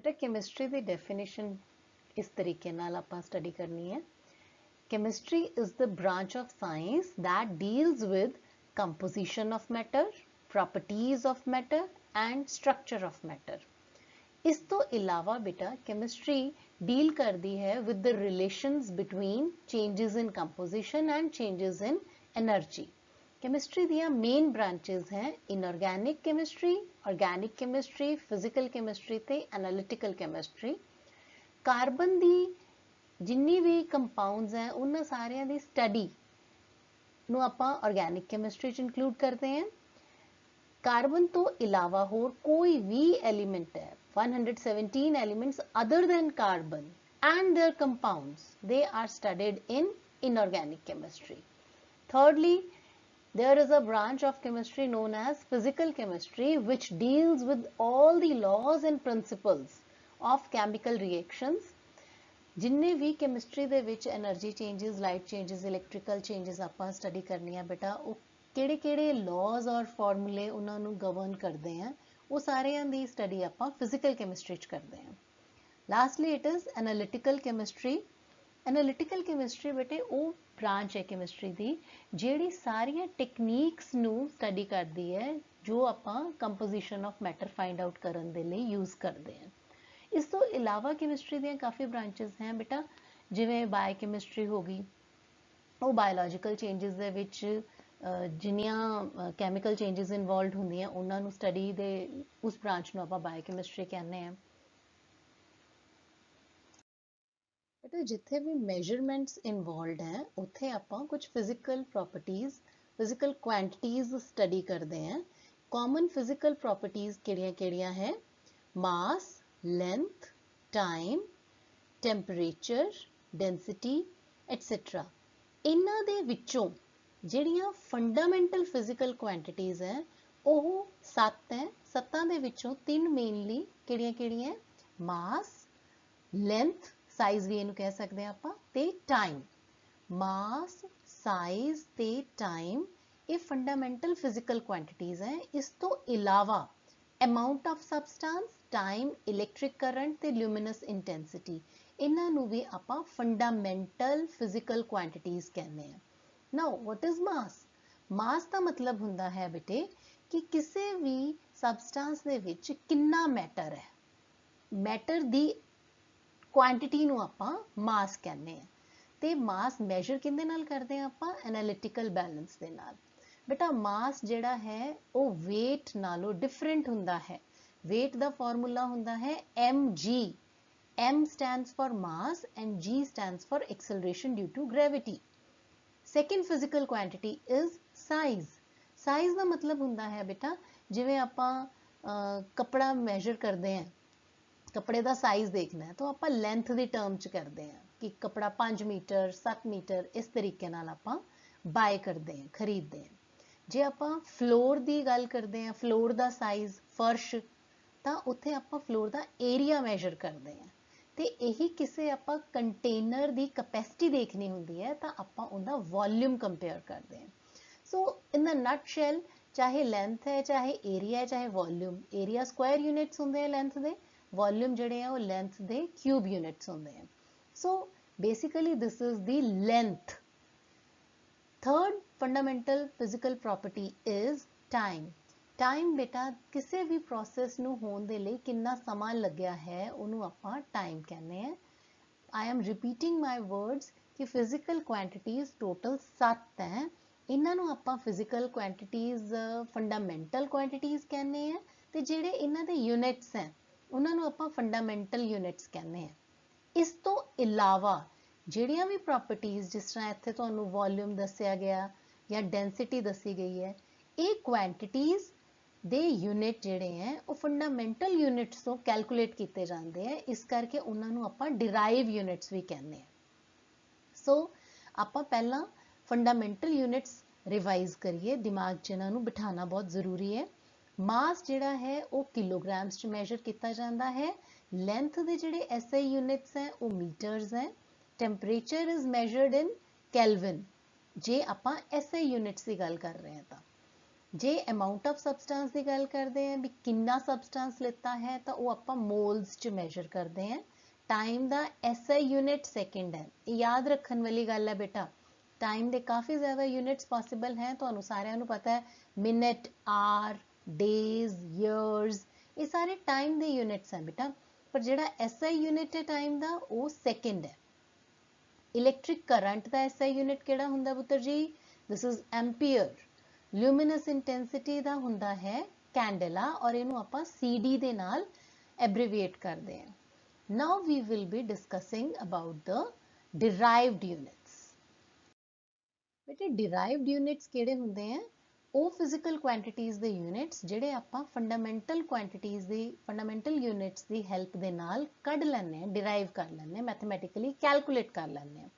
बेटा केमिस्ट्री की डेफिनेशन इस तरीके नाल आपां स्टडी करनी है। Chemistry is the branch of science that deals with composition of matter, properties of matter and structure of matter. इस तो इलावा बेटा केमिस्ट्री डील करती है with the relations between changes in composition and changes in energy. Chemistry दियां main branches हैं inorganic chemistry, organic chemistry, physical chemistry ते analytical chemistry. Carbon दी जिन्नी भी कंपाउंड्स हैं उन्हां सारियां दी स्टडी नूं आपां ऑर्गेनिक केमिस्ट्री च इंक्लूड करते हैं। कार्बन तो इलावा होर कोई भी एलिमेंट है 117 elements other than carbon and their compounds, they are studied in inorganic chemistry. Thirdly, there is a branch of chemistry known as physical chemistry which deals with all the laws and principles of chemical reactions. जिन्ने भी chemistry दे विच energy changes, light changes, electrical changes आपां study करनी है बेटा वो किहड़े-किहड़े laws और formulae उन्हां नूं govern करदे हैं वो सारियां दी study आपां physical chemistry च करदे हैं। Lastly, it is analytical chemistry. Analytical chemistry बेटे वो ब्रांच है केमिस्ट्री दी ਜਿਹੜੀ ਸਾਰੀਆਂ ਟੈਕਨੀਕਸ ਨੂੰ ਸਟੱਡੀ ਕਰਦੀ ਹੈ ਜੋ ਆਪਾਂ composition of matter find out ਕਰਨ ਦੇ ਲਈ ਯੂਜ਼ ਕਰਦੇ ਹਾਂ। ਇਸ ਤੋਂ ਇਲਾਵਾ ਕੈਮਿਸਟਰੀ ਦੀਆਂ ਕਾਫੀ ਬ੍ਰਾਂਚਸ हैं बेटा, ਜਿਵੇਂ ਬਾਇਓਕੈਮਿਸਟਰੀ ਹੋ ਗਈ, ਉਹ ਬਾਇਓਲੋਜੀਕਲ ਚੇਂਜਸ ਦੇ ਵਿੱਚ ਜਿੰਨੀਆਂ ਕੈਮੀਕਲ ਚੇਂਜਸ ਇਨਵੋਲਵਡ ਹੁੰਦੀਆਂ ਉਹਨਾਂ ਨੂੰ ਸਟੱਡੀ ਦੇ ਉਸ ਬ੍ਰਾਂਚ ਨੂੰ ਆਪਾਂ ਬਾਇਓਕੈਮਿਸਟਰੀ ਕਹਿੰਦੇ ਹਾਂ। बेटा जिथे भी मेजरमेंट्स इन्वॉल्व हैं उत्थे आपां कुछ physical properties, physical quantities study करते हैं। कॉमन फिजिकल प्रॉपर्टीज किहड़ियां-किहड़ियां है? Mass, length, time, temperature, density etcetera. इन्हां दे विचों जिहड़ियां फंडामेंटल फिजिकल क्वांटिटीज हैं ਉਹ 7 हैं। 7 ਦੇ ਵਿੱਚੋਂ 3 ਮੇਨਲੀ ਕਿਹੜੀਆਂ-ਕਿਹੜੀਆਂ? ਮਾਸ, ਲੈਂਥ, साइज भी इनू कह सकते हैं आप, ते टाइम। मास, साइज ते टाइम ये फंडामेंटल फिजिकल क्वांटिटीज हैं। इस तो इलावा amount of substance, time, electric current ते ल्यूमिनस इंटेंसिटी इन्हां नू भी आपां फंडामेंटल फिजिकल क्वांटिटीज कहते हैं। Now what is mass? Mass का मतलब हुंदा है बेटे कि किसी भी सबस्टांस दे विच कितना मैटर है, मैटर दी क्वांटिटी नू आपां मास कहने हैं। ते मास मैजर किहदे नाल करदे हां आपां? एनालिटिकल बैलेंस दे नाल। बेटा मास जिहड़ा है वो वेट नालों डिफरेंट हुंदा है। वेट दा फार्मूला हुंदा है mg। m stands for mass and g stands for acceleration due to gravity। second physical quantity is size। size दा मतलब हुंदा है बेटा जिवें आपां कपड़ा मैजर करदे हैं, कपड़े का साइज देखना है तो आप लेंथ की टर्म च करते हैं कि कपड़ा 5 मीटर 7 मीटर इस तरीके नाल आपां बाय करते हैं, खरीदते हैं। जे आपां फ्लोर की गल करते हैं, फ्लोर का साइज, फर्श, तो उत्थे आपां फ्लोर का एरिया मैजर करते हैं। तो यही किसी आपां कंटेनर की कैपेसिटी देखनी होंदी है तो आपां उनका वॉल्यूम कंपेयर करते हैं। सो इन द नट शैल चाहे लेंथ है, चाहे एरिया है, चाहे वॉल्यूम, एरिया स्क्वायर यूनिट्स होंगे लेंथ के, वॉल्यूम जिहड़े हैं वो लेंथ दे क्यूब यूनिट्स होंदे हैं। So basically this is the length. Third fundamental physical property is time. Time बेटा किसी भी प्रोसैस नूं होण दे लई कितना समा लग्या है उहनूं आपां टाइम कहने हैं। I am repeating my words कि फिजिकल क्वांटिटीज टोटल 7 हैं। इन्हां नूं आपां फिजिकल क्वांटिटीज फंडामेंटल क्वांटिटीज कहने हैं ते जिहड़े इन्हां दे यूनिट्स हैं उन्होंने आपां फंडामेंटल यूनिट्स कहने हैं। इस तो इलावा जिहड़ियां भी प्रॉपर्टीज जिस तरह इत्थे तुहानूं वॉल्यूम दस्सिया गया या डेंसिटी दसी गई है, ये क्वांटिटीज दे यूनिट जिहड़े हैं वो फंडामेंटल यूनिट्स तो कैलकुलेट किए जाते हैं, इस करके उन्होंने आपां डिराइव यूनिट्स भी कहने हैं। सो आपां पहला फंडामेंटल यूनिट्स रिवाइज करिए, दिमाग च इन्हां नूं बिठाना बहुत जरूरी है। मास जिहड़ा है वो किलोग्राम्स च मैजर किया जाता है। लेंथ के जिहड़े SI यूनिट्स हैं वो मीटर्स हैं। टेंपरेचर इज मैजर्ड इन कैल्विन जे आपां SI यूनिट्स की गल कर रहे हैं। ਜੇ ਅਮਾਉਂਟ ਆਫ ਸਬਸਟੈਂਸ ਦੀ ਗੱਲ ਕਰਦੇ ਹਾਂ ਵੀ ਕਿੰਨਾ ਸਬਸਟੈਂਸ ਲਿੱਤਾ ਹੈ ਤਾਂ ਉਹ ਆਪਾਂ ਮੋਲਸ 'ਚ ਮੈਜ਼ਰ ਕਰਦੇ ਹਾਂ। ਟਾਈਮ ਦਾ SI ਯੂਨਿਟ ਸੈਕਿੰਡ ਹੈ। ਇਹ ਯਾਦ ਰੱਖਣ ਵਾਲੀ ਗੱਲ ਹੈ ਬੇਟਾ। ਟਾਈਮ ਦੇ ਕਾਫੀ ਜ਼ਿਆਦਾ ਯੂਨਿਟਸ ਪੋਸੀਬਲ ਹੈ, ਤੁਹਾਨੂੰ ਸਾਰਿਆਂ ਨੂੰ ਪਤਾ ਹੈ। ਮਿੰਟ, ਆਰ, ਡੇਜ਼, ਈਅਰਸ, ਇਹ ਸਾਰੇ ਟਾਈਮ ਦੇ ਯੂਨਿਟਸ ਹੈ ਬੇਟਾ। ਪਰ ਜਿਹੜਾ SI ਯੂਨਿਟ ਹੈ ਟਾਈਮ ਦਾ ਉਹ ਸੈਕਿੰਡ ਹੈ। ਇਲੈਕਟ੍ਰਿਕ ਕਰੰਟ ਦਾ SI ਯੂਨਿਟ ਕਿਹੜਾ ਹੁੰਦਾ ਪੁੱਤਰ ਜੀ? This is ampere. Luminous intensity ਦਾ ਹੁੰਦਾ ਹੈ ਕੈਂਡਲਾ, ਔਰ ਇਹਨੂੰ ਆਪਾਂ CD ਦੇ ਨਾਲ ਐਬਰੀਵੀਏਟ ਕਰਦੇ ਹਾਂ। Now we will be discussing about the derived units. बेटे derived units ਕਿਹੜੇ ਹੁੰਦੇ ਆ? ਉਹ physical quantities ਦੇ units ਜਿਹੜੇ ਆਪਾਂ fundamental quantities ਦੀ fundamental units ਦੀ help ਦੇ ਨਾਲ ਕੱਢ ਲੈਂਦੇ ਆ, derive ਕਰ ਲੈਂਦੇ ਆ, mathematically calculate ਕਰ ਲੈਂਦੇ ਆ।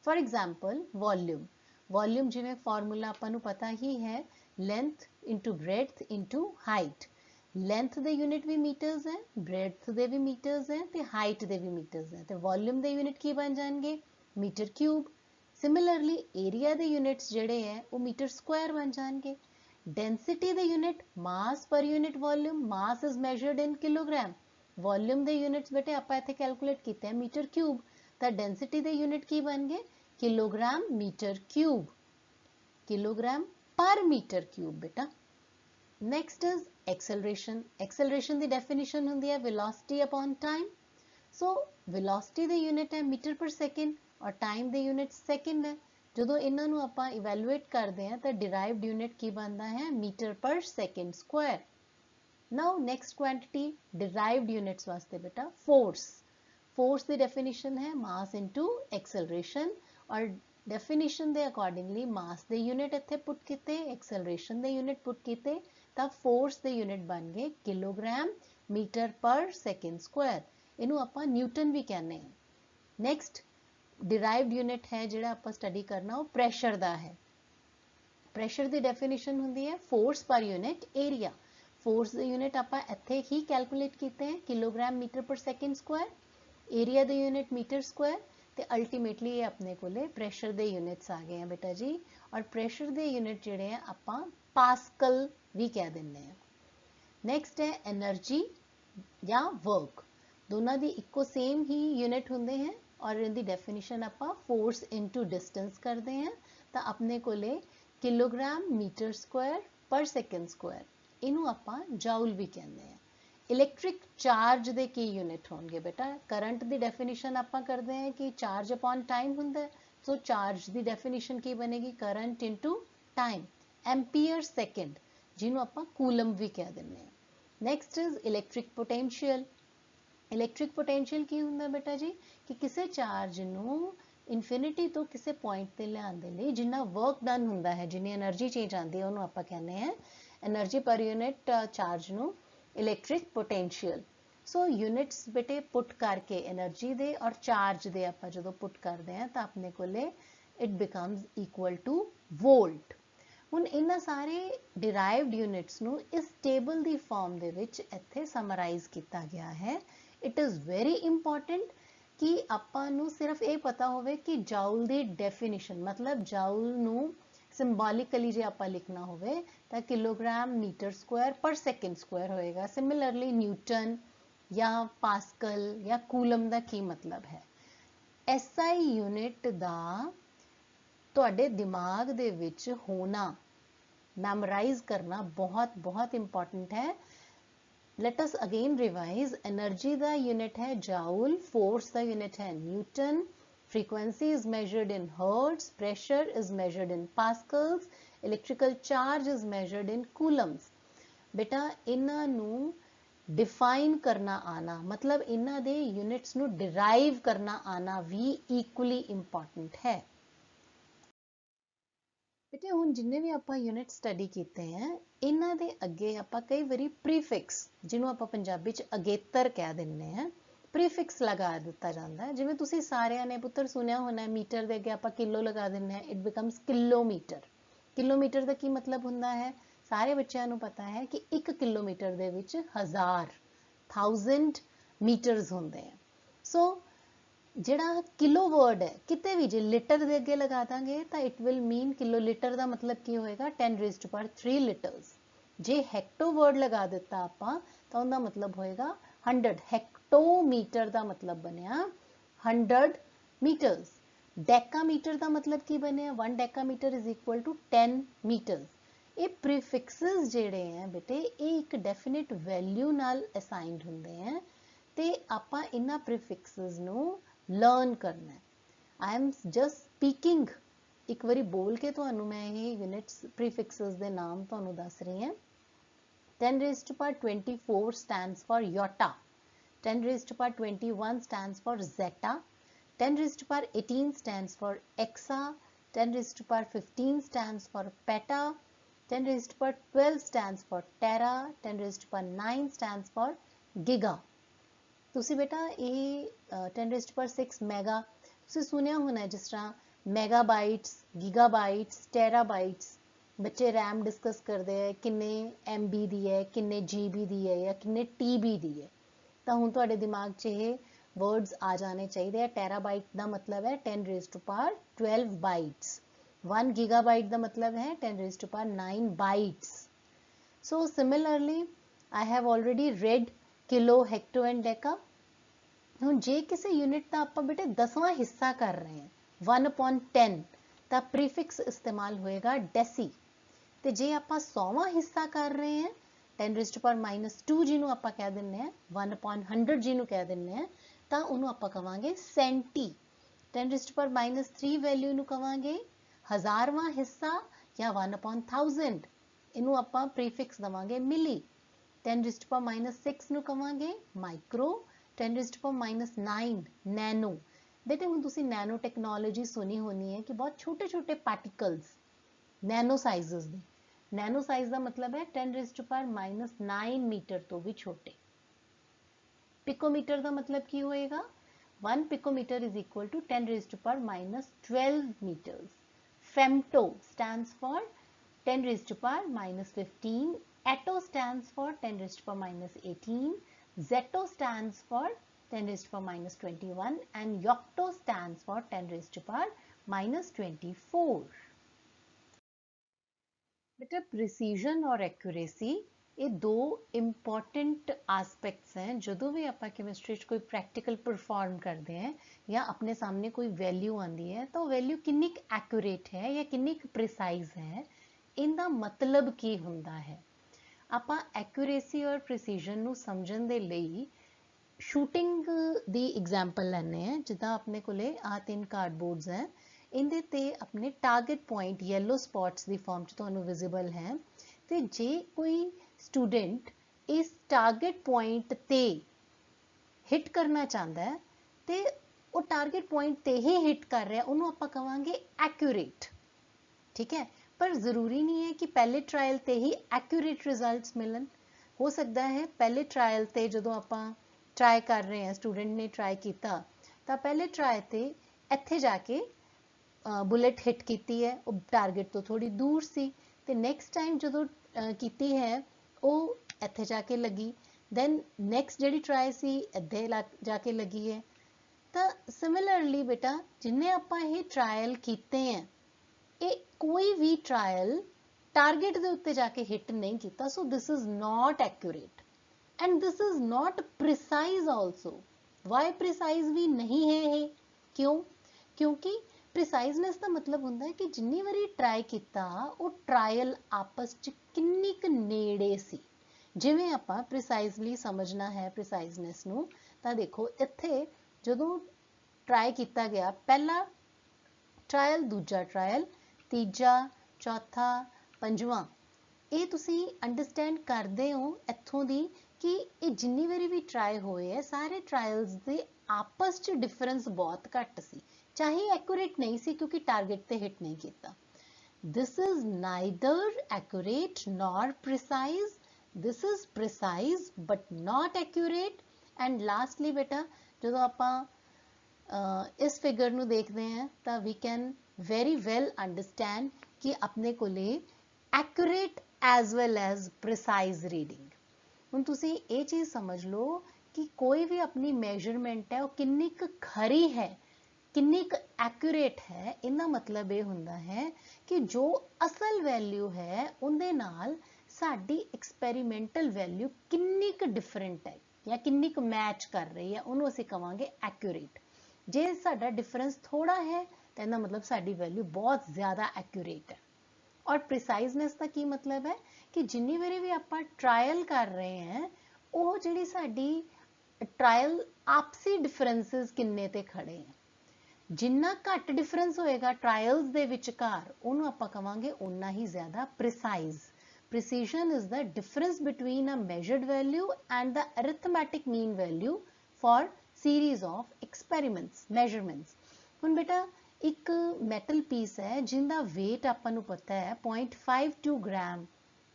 For example, volume. Volume ਜਿਵੇਂ formula ਆਪਾਂ ਨੂੰ ਪਤਾ ਹੀ ਹੈ, length into breadth into height. Length ਦੇ ਯੂਨਿਟ ਵੀ ਮੀਟਰਸ ਹੈ, ਬ੍ਰੈਡਥ ਦੇ ਵੀ ਮੀਟਰਸ ਹੈ ਤੇ ਹਾਈਟ ਦੇ ਵੀ ਮੀਟਰਸ ਹੈ, ਤੇ ਵੋਲਿਊਮ ਦੇ ਯੂਨਿਟ ਕੀ ਬਣ ਜਾਣਗੇ? Metre cube. ਸਿਮਿਲਰਲੀ ਏਰੀਆ ਦੇ ਯੂਨਿਟਸ ਜਿਹੜੇ ਹੈ ਉਹ ਮੀਟਰ ਸਕੁਆਇਰ ਬਣ ਜਾਣਗੇ। ਡੈਂਸਿਟੀ ਦੇ unit mass per unit volume, mass is measured in kilogram. Volume ਦੇ ਯੂਨਿਟਸ ਬੇਟੇ ਆਪਾਂ ਇੱਥੇ ਕੈਲਕੂਲੇਟ ਕੀਤੇ ਹੈ ਮੀਟਰ ਕਿਊਬ, ਤਾਂ ਡੈਂਸਿਟੀ ਦੇ ਯੂਨਿਟ ਕੀ ਬਣ ਗਏ? Kilogram metre cube, kilogram per metre cube ਬੇਟਾ। Next is acceleration. Acceleration ਦੀ definition ਹੁੰਦੀ ਹੈ velocity upon time. So velocity ਦੇ unit ਹੈ meter per second ਔਰ time ਦੇ unit second ਹੈ। ਜਦੋਂ ਇਹਨਾਂ ਨੂੰ ਆਪਾਂ evaluate ਕਰਦੇ ਹਾਂ ਤਾਂ derived unit ਕੀ ਬਣਦਾ ਹੈ? meter per second square. Now next quantity derived units ਵਾਸਤੇ ਬੇਟਾ force. Force ਦੀ definition ਹੈ mass into acceleration, ਔਰ definition ਦੇ accordingly mass ਦੇ unit ਇੱਥੇ put ਕੀਤੇ, acceleration ਦੇ unit put ਕੀਤੇ, ਤਾਂ ਫੋਰਸ ਦੇ ਯੂਨਿਟ ਬਣ ਗਏ kilogram metre per second square. ਇਹਨੂੰ ਆਪਾਂ ਨਿਊਟਨ ਵੀ ਕਹਿੰਦੇ ਹਾਂ। ਨੈਕਸਟ ਡਿਰਾਈਵਡ ਯੂਨਿਟ ਹੈ ਜਿਹੜਾ ਆਪਾਂ ਸਟੱਡੀ ਕਰਨਾ, ਉਹ ਪ੍ਰੈਸ਼ਰ ਦਾ ਹੈ। ਪ੍ਰੈਸ਼ਰ ਦੀ ਡੈਫੀਨੇਸ਼ਨ ਹੁੰਦੀ ਹੈ force per unit area. Force ਦੇ ਯੂਨਿਟ ਆਪਾਂ ਇੱਥੇ ਹੀ ਕੈਲਕੂਲੇਟ ਕੀਤੇ ਹੈ kilogram metre per second square, area ਦੇ ਯੂਨਿਟ ਮੀਟਰ ਸਕੁਆਇਰ, ਤੇ ਅਲਟੀਮੇਟਲੀ ਇਹ ਆਪਣੇ ਕੋਲੇ ਪ੍ਰੈਸ਼ਰ ਦੇ ਯੂਨਿਟਸ ਆ ਗਏ ਆ ਬੇਟਾ ਜੀ। ਔਰ ਪ੍ਰੈਸ਼ਰ ਦੇ ਯੂਨਿਟ ਜਿਹੜੇ ਆ ਆਪਾਂ ਪਾਸਕਲ ਵੀ ਕਹਿ ਦਿੰਦੇ ਆ। ਨੈਕਸਟ ਹੈ એનર્ਜੀ ਜਾਂ ਵਰਕ। ਦੋਨਾਂ ਦੀ ਇੱਕੋ ਸੇਮ ਹੀ ਯੂਨਿਟ ਹੁੰਦੇ ਹੈ, ਔਰ ਇਹਦੀ ਡੈਫੀਨੇਸ਼ਨ ਆਪਾਂ ਫੋਰਸ ਇਨਟੂ ਡਿਸਟੈਂਸ ਕਰਦੇ ਹਾਂ, ਤਾਂ ਆਪਣੇ ਕੋਲੇ kilogram metre square per second square, ਇਹਨੂੰ ਆਪਾਂ ਜਾਊਲ ਵੀ ਕਹਿੰਦੇ ਆ। ਇਲੈਕਟ੍ਰਿਕ ਚਾਰਜ ਦੇ ਕੀ ਯੂਨਿਟ ਹੋਣਗੇ ਬੇਟਾ? ਕਰੰਟ ਦੀ ਡੈਫੀਨੇਸ਼ਨ ਆਪਾਂ ਕਰਦੇ ਹਾਂ ਕਿ ਚਾਰਜ ਅਪਨ ਟਾਈਮ ਹੁੰਦਾ ਹੈ, ਸੋ ਚਾਰਜ ਦੀ ਡੈਫੀਨੇਸ਼ਨ ਕੀ ਬਣੇਗੀ? Current into time, ampere second, ਜਿਹਨੂੰ ਆਪਾਂ ਕੂਲਮ ਵੀ ਕਹਿ ਦਿੰਦੇ ਹਾਂ। Next is electric potential. Electric potential ਕੀ ਹੁੰਦਾ ਬੇਟਾ ਜੀ? ਕਿ ਕਿਸੇ ਚਾਰਜ ਨੂੰ ਇਨਫਿਨਿਟੀ ਤੋਂ ਕਿਸੇ ਪੁਆਇੰਟ ਤੇ ਲਿਆਉਣ ਦੇ ਲਈ ਜਿੰਨਾ ਵਰਕ ਡਨ ਹੁੰਦਾ ਹੈ, ਜਿੰਨੀ એનર્ਜੀ ਚੇਂਜ ਆਉਂਦੀ ਹੈ, ਉਹਨੂੰ ਆਪਾਂ ਕਹਿੰਦੇ ਹਾਂ એનર્ਜੀ ਪਰ ਯੂਨਿਟ ਚਾਰਜ ਨੂੰ ਇਲੈਕਟ੍ਰਿਕ ਪੋਟੈਂਸ਼ੀਅਲ। ਸੋ ਯੂਨਿਟਸ ਬੇਟੇ ਪੁੱਟ ਕਰਕੇ એનર્ਜੀ ਦੇ ਔਰ ਚਾਰਜ ਦੇ ਆਪਾਂ ਜਦੋਂ ਪੁੱਟ ਕਰਦੇ ਹਾਂ ਤਾਂ ਆਪਣੇ ਕੋਲੇ it becomes equal to volt. ਹੁਣ ਇਹਨਾਂ ਸਾਰੇ ਡਿਰਾਈਵਡ ਯੂਨਿਟਸ ਨੂੰ ਇਸ ਟੇਬਲ ਦੀ ਫਾਰਮ ਦੇ ਵਿੱਚ ਇੱਥੇ ਸਮਰਾਈਜ਼ ਕੀਤਾ ਗਿਆ ਹੈ। ਇਟ ਇਜ਼ ਵੈਰੀ ਇੰਪੋਰਟੈਂਟ ਕਿ ਆਪਾਂ ਨੂੰ ਸਿਰਫ ਇਹ ਪਤਾ ਹੋਵੇ ਕਿ ਜਾਊਲ ਦੀ ਡੈਫੀਨੇਸ਼ਨ, ਮਤਲਬ ਜਾਊਲ ਨੂੰ ਸਿੰਬੋਲਿਕਲੀ ਜੇ ਆਪਾਂ ਲਿਖਣਾ ਹੋਵੇ ਤਾਂ kilogram metre square per second square ਹੋਏਗਾ। ਸਿਮਿਲਰਲੀ ਨਿਊਟਨ ਜਾਂ ਪਾਸਕਲ ਜਾਂ ਕੂਲਮ ਦਾ ਕੀ ਮਤਲਬ ਹੈ? SI ਯੂਨਿਟ ਦਾ ਤੁਹਾਡੇ ਦਿਮਾਗ ਦੇ ਵਿੱਚ ਹੋਣਾ, ਮੈਮੋਰਾਈਜ਼ ਕਰਨਾ ਬਹੁਤ ਬਹੁਤ ਇੰਪੋਰਟੈਂਟ ਹੈ। Let us again revise. Energy का यूनिट है जाउल, फोर्स का यूनिट है Newton, frequency is measured in hertz, pressure is measured in pascals, electrical charge is measured in coulombs. बेटा इन्हां नू डिफाइन करना आना, मतलब इन्हां दे यूनिट्स नू डिराइव करना आना भी equally important है। बेटे ਹੁਣ ਜਿੰਨੇ ਵੀ ਆਪਾਂ ਯੂਨਿਟ ਸਟੱਡੀ ਕੀਤੇ ਹੈ, ਇਹਨਾਂ ਦੇ ਅੱਗੇ ਆਪਾਂ ਕਈ ਵਾਰੀ ਪ੍ਰੀਫਿਕਸ, ਜਿਹਨੂੰ ਆਪਾਂ ਪੰਜਾਬੀ ਚ ਅਗੇਤਰ ਕਹਿ ਦਿੰਦੇ ਹਾਂ, ਪ੍ਰੀਫਿਕਸ ਲਗਾ ਦਿੱਤਾ ਜਾਂਦਾ ਹੈ। ਜਿਵੇਂ ਤੁਸੀਂ ਸਾਰਿਆਂ ਨੇ ਪੁੱਤਰ ਸੁਣਿਆ ਹੋਣਾ, ਮੀਟਰ ਦੇ ਅੱਗੇ ਆਪਾਂ ਕਿਲੋ ਲਗਾ ਦਿੰਦੇ ਹਾਂ, ਇਟ ਬਿਕਮਸ ਕਿਲੋਮੀਟਰ। ਕਿਲੋਮੀਟਰ ਦਾ ਕੀ ਮਤਲਬ ਹੁੰਦਾ ਹੈ? ਸਾਰੇ ਬੱਚਿਆਂ ਨੂੰ ਪਤਾ ਹੈ ਕਿ 1 ਕਿਲੋਮੀਟਰ ਦੇ ਵਿੱਚ 1000 ਮੀਟਰਸ ਹੁੰਦੇ ਆ। ਸੋ ਜਿਹੜਾ ਕਿਲੋ ਵਰਡ ਹੈ ਕਿਤੇ ਵੀ ਜੇ ਲੀਟਰ ਦੇ ਅੱਗੇ ਲਗਾ ਦਾਂਗੇ ਤਾਂ it will mean kilo litre ਦਾ ਮਤਲਬ ਕੀ ਹੋਏਗਾ 10 raised to power 3 ਲੀਟਰਸ। ਜੇ ਹੈਕਟੋ ਵਰਡ ਲਗਾ ਦਿੱਤਾ ਆਪਾਂ ਤਾਂ ਉਹਦਾ ਮਤਲਬ ਹੋਏਗਾ 100। ਹੈਕਟੋਮੀਟਰ ਦਾ ਮਤਲਬ ਬਣਿਆ 100 ਮੀਟਰਸ। ਡੈਕਾਮੀਟਰ ਦਾ ਮਤਲਬ ਕੀ ਬਣਿਆ 1 ਡੈਕਾਮੀਟਰ ਇਜ਼ ਇਕੁਅਲ ਟੂ 10 ਮੀਟਰਸ। ਇਹ ਪ੍ਰੀਫਿਕਸਸ ਜਿਹੜੇ ਹੈ ਬੇਟੇ ਇਹ ਇੱਕ ਡੈਫੀਨਿਟ ਵੈਲਿਊ ਨਾਲ ਅਸਾਈਨਡ ਹੁੰਦੇ ਹੈ ਤੇ ਆਪਾਂ ਇਹਨਾਂ ਪ੍ਰੀਫਿਕਸਸ ਨੂੰ ਲਰਨ ਕਰਨਾ ਹੈ। ਆਈ ਐਮ ਜਸਟ ਸਪੀਕਿੰਗ, ਇੱਕ ਵਾਰੀ ਬੋਲ ਕੇ ਤੁਹਾਨੂੰ ਮੈਂ ਇਹ ਯੂਨਿਟਸ ਪ੍ਰੀਫਿਕਸਸ ਦੇ ਨਾਮ ਤੁਹਾਨੂੰ ਦੱਸ ਰਹੀ ਹਾਂ। 10 raised to power 24 stands for iota, 10 raised to power 21 stands for zeta, 10 raised to power 18 stands for exa, 10 raised to power 15 stands for peta, 10 raised to power 12 stands for tera, 10 raised to power 9 stands for giga। ਤੁਸੀਂ ਬੇਟਾ ਇਹ 10 raised to power 6 mega ਤੁਸੀਂ ਸੁਣਿਆ ਹੋਣਾ ਜਿਸ ਤਰ੍ਹਾਂ ਮੈਗਾਬਾਈਟਸ, gigabytes, ਟੈਰਾਬਾਈਟਸ। ਬੱਚੇ RAM discuss ਕਰਦੇ ਹੈ ਕਿੰਨੇ MB ਦੀ ਹੈ, ਕਿੰਨੇ GB ਦੀ ਹੈ ਜਾਂ ਕਿੰਨੇ TB ਦੀ ਹੈ। ਤਾਂ ਹੁਣ ਤੁਹਾਡੇ ਦਿਮਾਗ 'ਚ ਇਹ ਵਰਡਸ ਆ ਜਾਣੇ ਚਾਹੀਦੇ ਆ। ਟੈਰਾਬਾਈਟ ਦਾ ਮਤਲਬ ਹੈ 10 raised to power 12 bytes. 1 gigabyte ਦਾ ਮਤਲਬ ਹੈ 10 raised to power 9 bytes. So similarly I have already read kilo, hecto and deca. ਹੁਣ ਜੇ ਕਿਸੇ ਯੂਨਿਟ ਦਾ ਆਪਾਂ ਬੇਟੇ 10ਵਾਂ ਹਿੱਸਾ ਕਰ ਰਹੇ ਹਾਂ 1/10 ਤਾਂ ਪ੍ਰੀਫਿਕਸ ਇਸਤੇਮਾਲ ਹੋਏਗਾ ਡੈਸੀ। ਤੇ ਜੇ ਆਪਾਂ 100ਵਾਂ ਹਿੱਸਾ ਕਰ ਰਹੇ ਹਾਂ 10 raised to power -2 ਜਿਹਨੂੰ ਆਪਾਂ ਕਹਿ ਦਿੰਦੇ ਹਾਂ 1/100 ਜਿਹਨੂੰ ਕਹਿ ਦਿੰਦੇ ਹਾਂ ਤਾਂ ਉਹਨੂੰ ਆਪਾਂ ਕਵਾਂਗੇ ਸੈਂਟੀ। 10 raised to power -3 ਵੈਲਿਊ ਨੂੰ ਕਵਾਂਗੇ 1000ਵਾਂ ਹਿੱਸਾ ਜਾਂ 1/1000। ਇਹਨੂੰ ਆਪਾਂ ਪ੍ਰੀਫਿਕਸ ਦਵਾਂਗੇ ਮਿਲੀ। 10 raised to power -6 ਨੂੰ ਕਵਾਂਗੇ micro. 10 raised to power -9 nano. ਬੇਟੇ ਹੁਣ ਤੁਸੀਂ ਨੈਨੋ ਟੈਕਨੋਲੋਜੀ ਸੁਣੀ ਹੋਣੀ ਹੈ ਕਿ ਬਹੁਤ ਛੋਟੇ ਛੋਟੇ ਪਾਰਟੀਕਲਸ ਨੈਨੋ ਸਾਈਜ਼ਸ ਦੇ। ਨੈਨੋ ਸਾਈਜ਼ ਦਾ ਮਤਲਬ ਹੈ 10 raised to power -9 ਮੀਟਰ ਤੋਂ ਵੀ ਛੋਟੇ। ਪਿਕੋਮੀਟਰ ਦਾ ਮਤਲਬ ਕੀ ਹੋਏਗਾ 1 ਪਿਕੋਮੀਟਰ is equal to 10 raised to power -12 meters। femto stands for 10 raised to power -15। atto stands for 10 raised to power -18। zeto stands for 10 raised to power -21 and yocto stands for 10 raised to power -24। बेटा precision और accuracy ये दो important aspects हैं। जो भी आप chemistry कोई practical perform करते हैं या अपने सामने कोई वैल्यू आती है तो वैल्यू किन्नी एक्यूरेट है या किन्नी प्रिसाइज है, इनका मतलब की हुंदा है। आप एक्यूरेसी और प्रिसीजन नूं समझण दे लई शूटिंग दी एग्जाम्पल लैने हैं। जिदा अपने कोले आ 3 कार्डबोर्ड्स हैं, इनदे ते अपने target point yellow spots the form च तुहानूं विजिबल है। ते जे कोई स्टूडेंट इस टारगेट पॉइंट ते हिट करना चाहता है ते वो टारगेट पॉइंट ते ही हिट कर रहा है, उन्होंने आपां कहांगे एक्यूरेट। ठीक है, पर जरूरी नहीं है कि पहले ट्रायल ते ही एक्यूरेट रिजल्ट्स मिलन। हो सकता है पहले ट्रायल ते जदों आपां ट्राई कर रहे हैं, स्टूडेंट ने ट्राई किया तो पहले ट्राई ते इत्थे जाके बुलेट हिट की है, वो टारगेट तो थोड़ी दूर सी, ते नैक्सट टाइम जो की है वो इत्थे जाके लगी, दैन नैक्सट जी ट्राई सी इत्थे जाके लगी है। तो सिमिलरली बेटा जिन्हें आपां ये ट्रायल कीते हैं ये कोई भी ट्रायल टारगेट के उत्ते जाके हिट नहीं किया। So this is not accurate and this is not precise also. Why precise भी नहीं है ये, क्यों? क्योंकि प्रिसाइजनेस का मतलब होंदा है कि जिन्नी बारी ट्राई किया वो ट्रायल आपस च किन्नी क नेड़े सी। जिवें आपां प्रिसाइजली समझना है प्रिसाइजनेस नूं तां देखो इत्थे जदों ट्राई किया गया पहला ट्रायल, दूजा ट्रायल, तीजा, चौथा, पंजवां, ये तुसी अंडरस्टैंड करते हो इत्थों दी कि ये जिन्नी बारी भी ट्राई होए है सारे ट्रायल्स दे आपस च डिफरेंस बहुत घट सी, चाहे एक्यूरेट नहीं सी क्योंकि टारगेट ते हिट नहीं किया। This is neither accurate nor precise, this is precise but not accurate. And lastly बेटा जो आपां इस फिगर नूं देखते हैं तो we can very well understand कि अपने कोले accurate as well as precise reading. हुण तुसीं ये चीज़ समझ लो कि कोई भी अपनी मेजरमेंट है वो किन्नी क खरी है, किन्नी क एक्यूरेट है, इनका मतलब ये हुंदा है कि जो असल वैल्यू है उनदे नाल साडी एक्सपैरीमेंटल वैल्यू किन्नी क डिफरेंट है या किन्नी क मैच कर रही है, उन्होंने असीं कवांगे एक्यूरेट। जे साडा डिफरेंस थोड़ा है तो इहदा मतलब साडी वैल्यू बहुत ज़्यादा एक्यूरेट है। और प्रिसाइजनेस का की मतलब है कि जिन्नी बारी भी आप ट्रायल कर रहे हैं वो जिहड़ी साडी ट्रायल आपसी डिफरेंसिस किन्ने ते खड़े हैं, जिन्ना घट डिफरेंस होएगा ट्रायल्स दे विचकार उन्होंने आपां कवांगे उन्ना ही ज़्यादा precise. Precision is the difference between a measured value and the arithmetic mean value for series of experiments, measurements। हुण बेटा एक metal piece है जिंदा weight आपां नूं पता है 0.52 ग्राम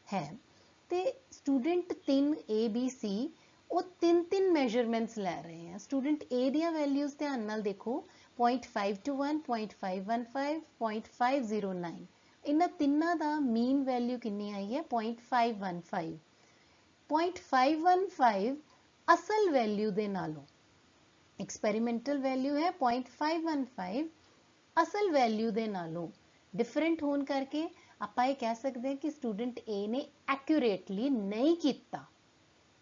है ते स्टूडेंट 3 A B C वो तीन measurements ले रहे हैं। स्टूडेंट A दियां वैल्यूज़ ध्यान नाल देखो 0.521, 0.515, 0.509 इन्हां तिन्नां दा मीन वैल्यू कितनी आई है 0.515। 0.515 असल वैल्यू दे नालों एक्सपेरिमेंटल वैल्यू है 0.515 असल वैल्यू दे नालों डिफरेंट होने करके आपां ये कह सकते हैं कि स्टूडेंट ए ने एक्यूरेटली नहीं किया।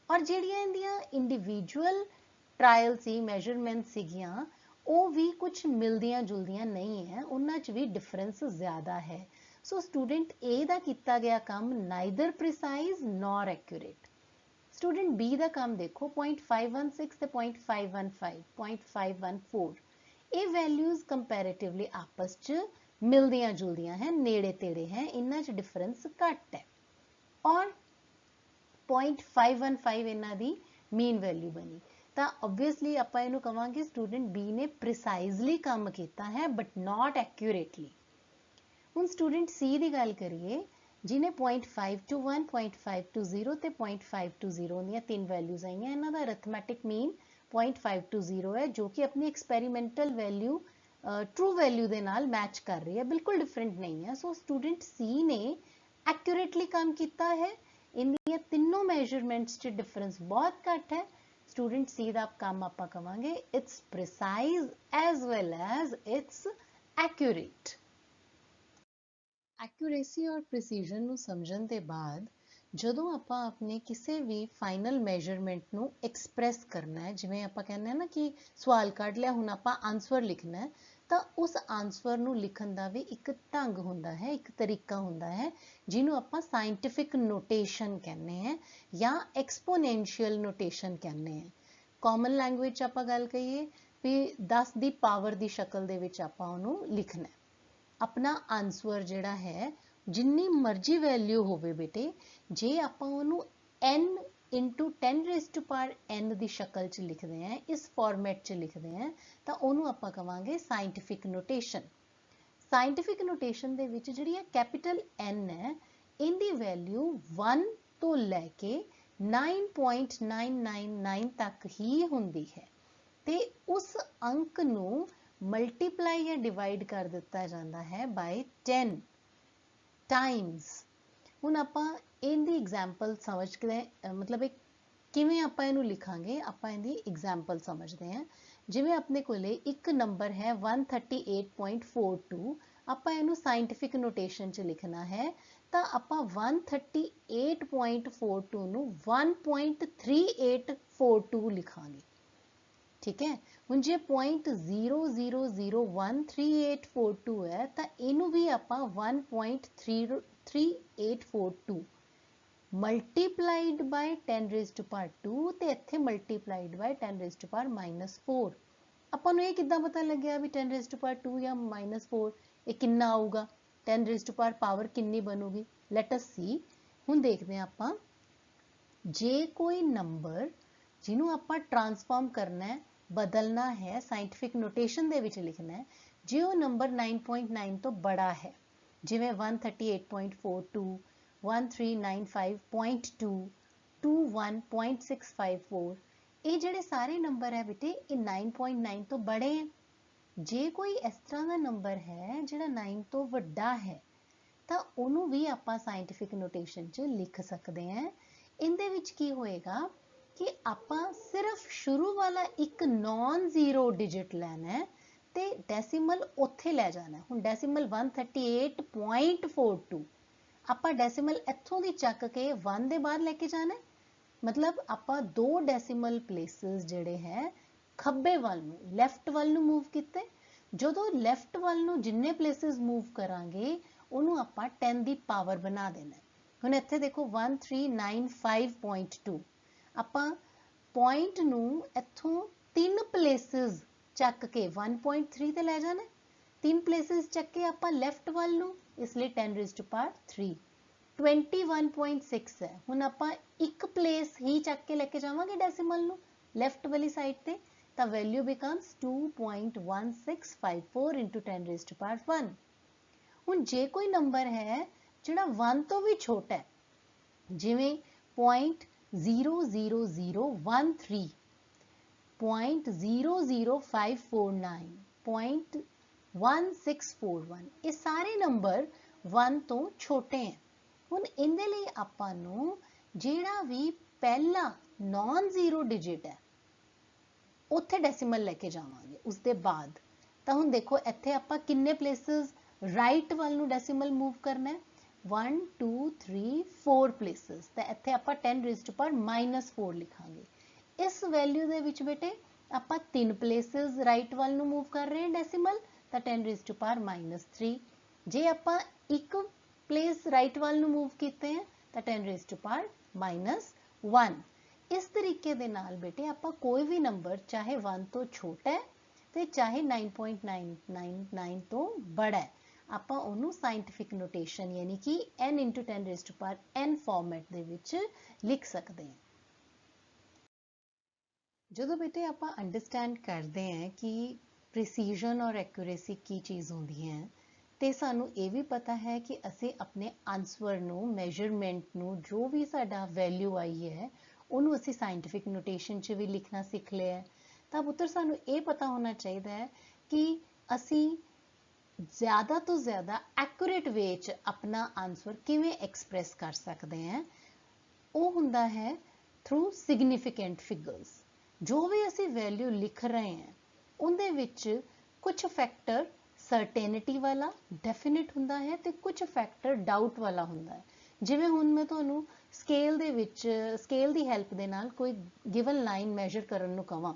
और जिहड़ियां इहदियां इंडिविजुअल ट्रायल सी मेजरमेंट सीगियां वो भी कुछ मिलदियां जुलदियां नहीं है, उन्हां च भी डिफरेंस ज़्यादा है। सो स्टूडेंट ए दा किया गया काम neither precise nor accurate. Student B दा काम देखो 0.516 ते 0.515, 0.514 ये वैल्यूज कंपैरेटिवली आपस च मिलदियां जुलदियां हैं, नेड़े तेड़े हैं, इन्हां च डिफरेंस घट है। और 0.515 इन्हां दी मीन वैल्यू बनी तो ऑब्वियसली आपां इहनूं कवांगे स्टूडेंट बी ने प्रिसाइजली काम किया है बट नॉट एक्यूरेटली। हुण स्टूडेंट सी की गल करिए जिन्हें 0.521, 0.520 ते 0.520 दियां तीन वैल्यूज आईयां, इन्हां दा अरिथमैटिक मीन 0.520 है जो कि अपनी एक्सपेरीमेंटल वैल्यू ट्रू वैल्यू दे नाल मैच कर रही है, बिल्कुल डिफरेंट नहीं है। सो स्टूडेंट सी ने एक्यूरेटली काम किया है, इन्दियां तीनों मेजरमेंट्स च डिफरेंस बहुत घट है। स्टूडेंट सी दा काम आपां कवांगे it's precise as well as it's accurate. Accuracy और प्रिसीजन ਨੂੰ ਸਮਝਣ ਦੇ ਬਾਅਦ ਜਦੋਂ ਆਪਾਂ ਆਪਣੇ ਕਿਸੇ ਵੀ ਫਾਈਨਲ ਮੈਜ਼ਰਮੈਂਟ ਨੂੰ ਐਕਸਪ੍ਰੈਸ ਕਰਨਾ ਹੈ, ਜਿਵੇਂ ਆਪਾਂ ਕਹਿੰਦੇ ਆ ਨਾ ਕਿ ਸਵਾਲ ਕੱਢ ਲਿਆ ਹੁਣ ਆਪਾਂ ਆਨਸਰ ਲਿਖਣਾ ਹੈ, ਤਾਂ ਉਸ ਆਨਸਰ ਨੂੰ ਲਿਖਣ ਦਾ ਵੀ ਇੱਕ ਢੰਗ ਹੁੰਦਾ ਹੈ, ਇੱਕ ਤਰੀਕਾ ਹੁੰਦਾ ਹੈ ਜਿਹਨੂੰ ਆਪਾਂ ਸਾਇੰਟਿਫਿਕ ਨੋਟੇਸ਼ਨ ਕਹਿੰਦੇ ਆ ਜਾਂ ਐਕਸਪੋਨੈਂਸ਼ੀਅਲ ਨੋਟੇਸ਼ਨ ਕਹਿੰਦੇ ਆ। ਕਾਮਨ ਲੈਂਗੁਏਜ 'ਚ ਆਪਾਂ ਗੱਲ ਕਹੀਏ ਵੀ 10 ਦੀ ਪਾਵਰ ਦੀ ਸ਼ਕਲ ਦੇ ਵਿੱਚ ਆਪਾਂ ਉਹਨੂੰ ਲਿਖਣਾ ਹੈ। अपना आंसर जिहड़ा है जिन्नी मर्जी वैल्यू होवे बेटे जे आपां उहनूं n इंटू 10⁻n की शक्ल च लिखते हैं, इस फॉर्मेट च लिखते हैं, तो उहनूं आपां कवांगे साइंटिफिक नोटेशन। साइंटिफिक नोटेशन दे विच जिहड़ी कैपिटल n है इनदी वैल्यू 1 तो लैके 9.999 तक ही हुंदी है ते उस अंक नूं मल्टीप्लाई या डिवाइड कर दिता जाता है बाय 10 टाइम्स। हुण आपां इहदी एग्जाम्पल समझते हैं, मतलब एक किवें आपां इहनूं लिखांगे, आपां इहदी एग्जाम्पल समझते हैं। जिवें अपने कोले एक नंबर है 138.42, आपां इहनूं साइंटिफिक नोटेशन च लिखना है तो आपां 138.42 नूं 1.3842 लिखांगे, ठीक है। हुण जे 0.00013842 है तो इनू भी आपां 1.3842 मल्टीप्लाइड बाय 10⁻², ते इत्थे मल्टीप्लाइड बाय 10⁻⁻4। आपां नूं ये किद्दां पता लग्या भी 10⁻² या -4 ये किन्ना आऊगा, 10 पावर किन्नी बनूगी। लेट अस सी। हुण देखदे हां आपां जे कोई नंबर जिन्हों आपां ट्रांसफॉर्म करना है, बदलना है, साइंटिफिक नोटेशन दे विच लिखना है, जे वो नंबर 9.9 तो बड़ा है, जिवें 138.42, 1395.2, 21.654, ये जिहड़े सारे नंबर है बेटे ये 9.9 तो बड़े हैं। जे कोई इस तरह का नंबर है जिहड़ा 9 तो वड्डा है तो उन्होंने भी आपां साइंटिफिक नोटेशन च लिख सकते हैं। इहदे विच की होएगा कि आपां सिर्फ शुरू वाला एक नॉन जीरो डिजिट लैना है ते डेसिमल उत्थे लै जाना है। हुण डेसिमल 138.42 आपां डेसिमल इत्थों दी चक के 1 दे बाहर लेके जाना है। मतलब आपां दो डेसिमल प्लेसिस जिहड़े है खब्बे वाल नूं लैफ्ट वाल नूं मूव कीते। जदों लैफ्ट वाल नूं जिन्ने प्लेसिस मूव करांगे उहनूं आपां 10 दी पावर बना देना है। हुण इत्थे देखो 1395.2 आपां पॉइंट नूं इत्थों 3 प्लेसिस चक के 1.3 ते लै जाना। 3 प्लेसिस चक के आपां लैफ्ट वाल नूं, इसलिए 10 रेज़ टू पावर 3 21.6 है। हुण आपां एक प्लेस ही चक के लेके जावांगे डेसिमल नूं लैफ्ट वाली साइड ते, तां value becomes 2.1654 into 10 raise to power 1। हुण जे कोई नंबर है जिहड़ा 1 तो भी छोटा है, जिवें 0.00013, 0.00549, 0.1641, ये सारे नंबर 1 तो छोटे हैं। हुण इहदे लई आपां नूं जिहड़ा भी पहला नॉन जीरो डिजिट है उत्थे डेसिमल लेके जावांगे उसदे बाद। तां हुण देखो इत्थे आपां किन्ने प्लेसिस राइट वाल नूं डेसिमल मूव करना है, 1 2 3 4 प्लेसिस। तो इत्थे आपां 10 रेज़ टू पावर -4 लिखांगे। इस वैल्यू दे विच बेटे आपां 3 प्लेसिस राइट वाल नूं मूव कर रहे हैं डेसिमल, तो 10 रेज़ टू पावर -3। जे आपां एक प्लेस राइट वाल नूं मूव कीते हैं तो 10 रेज़ टू पावर -1। इस तरीके दे नाल बेटे आपां कोई भी नंबर चाहे 1 तो छोटा है ते चाहे 9.999 तो बड़ा है, आपां उहनूं साइंटिफिक नोटेशन यानी कि n into 10 raise to power n format दे विच लिख सकते हैं। जदों बेटे आपां अंडरस्टैंड करते हैं कि प्रिसीजन और एक्यूरेसी की चीज़ होंदी है, ते सानू ये भी पता है कि असी अपने आंसर नूं मैजरमेंट नूं जो भी साडा वैल्यू आई है उन्होंने असी साइंटिफिक नोटेशन च भी लिखना सीख लिया है। तो पुत्र सानू ये पता होना चाहिए है कि असी ज़्यादा तो ज़्यादा एक्यूरेट वे च अपना आंसर किवें एक्सप्रैस कर सकते हैं। वो हुंदा है थ्रू सिग्निफिकेंट फिगर्स। जो भी असी वैल्यू लिख रहे हैं उनदे विच कुछ फैक्टर सर्टेनिटी वाला डेफिनेट हुंदा है ते कुछ फैक्टर डाउट वाला हुंदा है। जिवें हुण मैं तुहानू स्केल दे विच स्केल दी हैल्प दे नाल कोई गिवन लाइन मैजर करन नू कहां,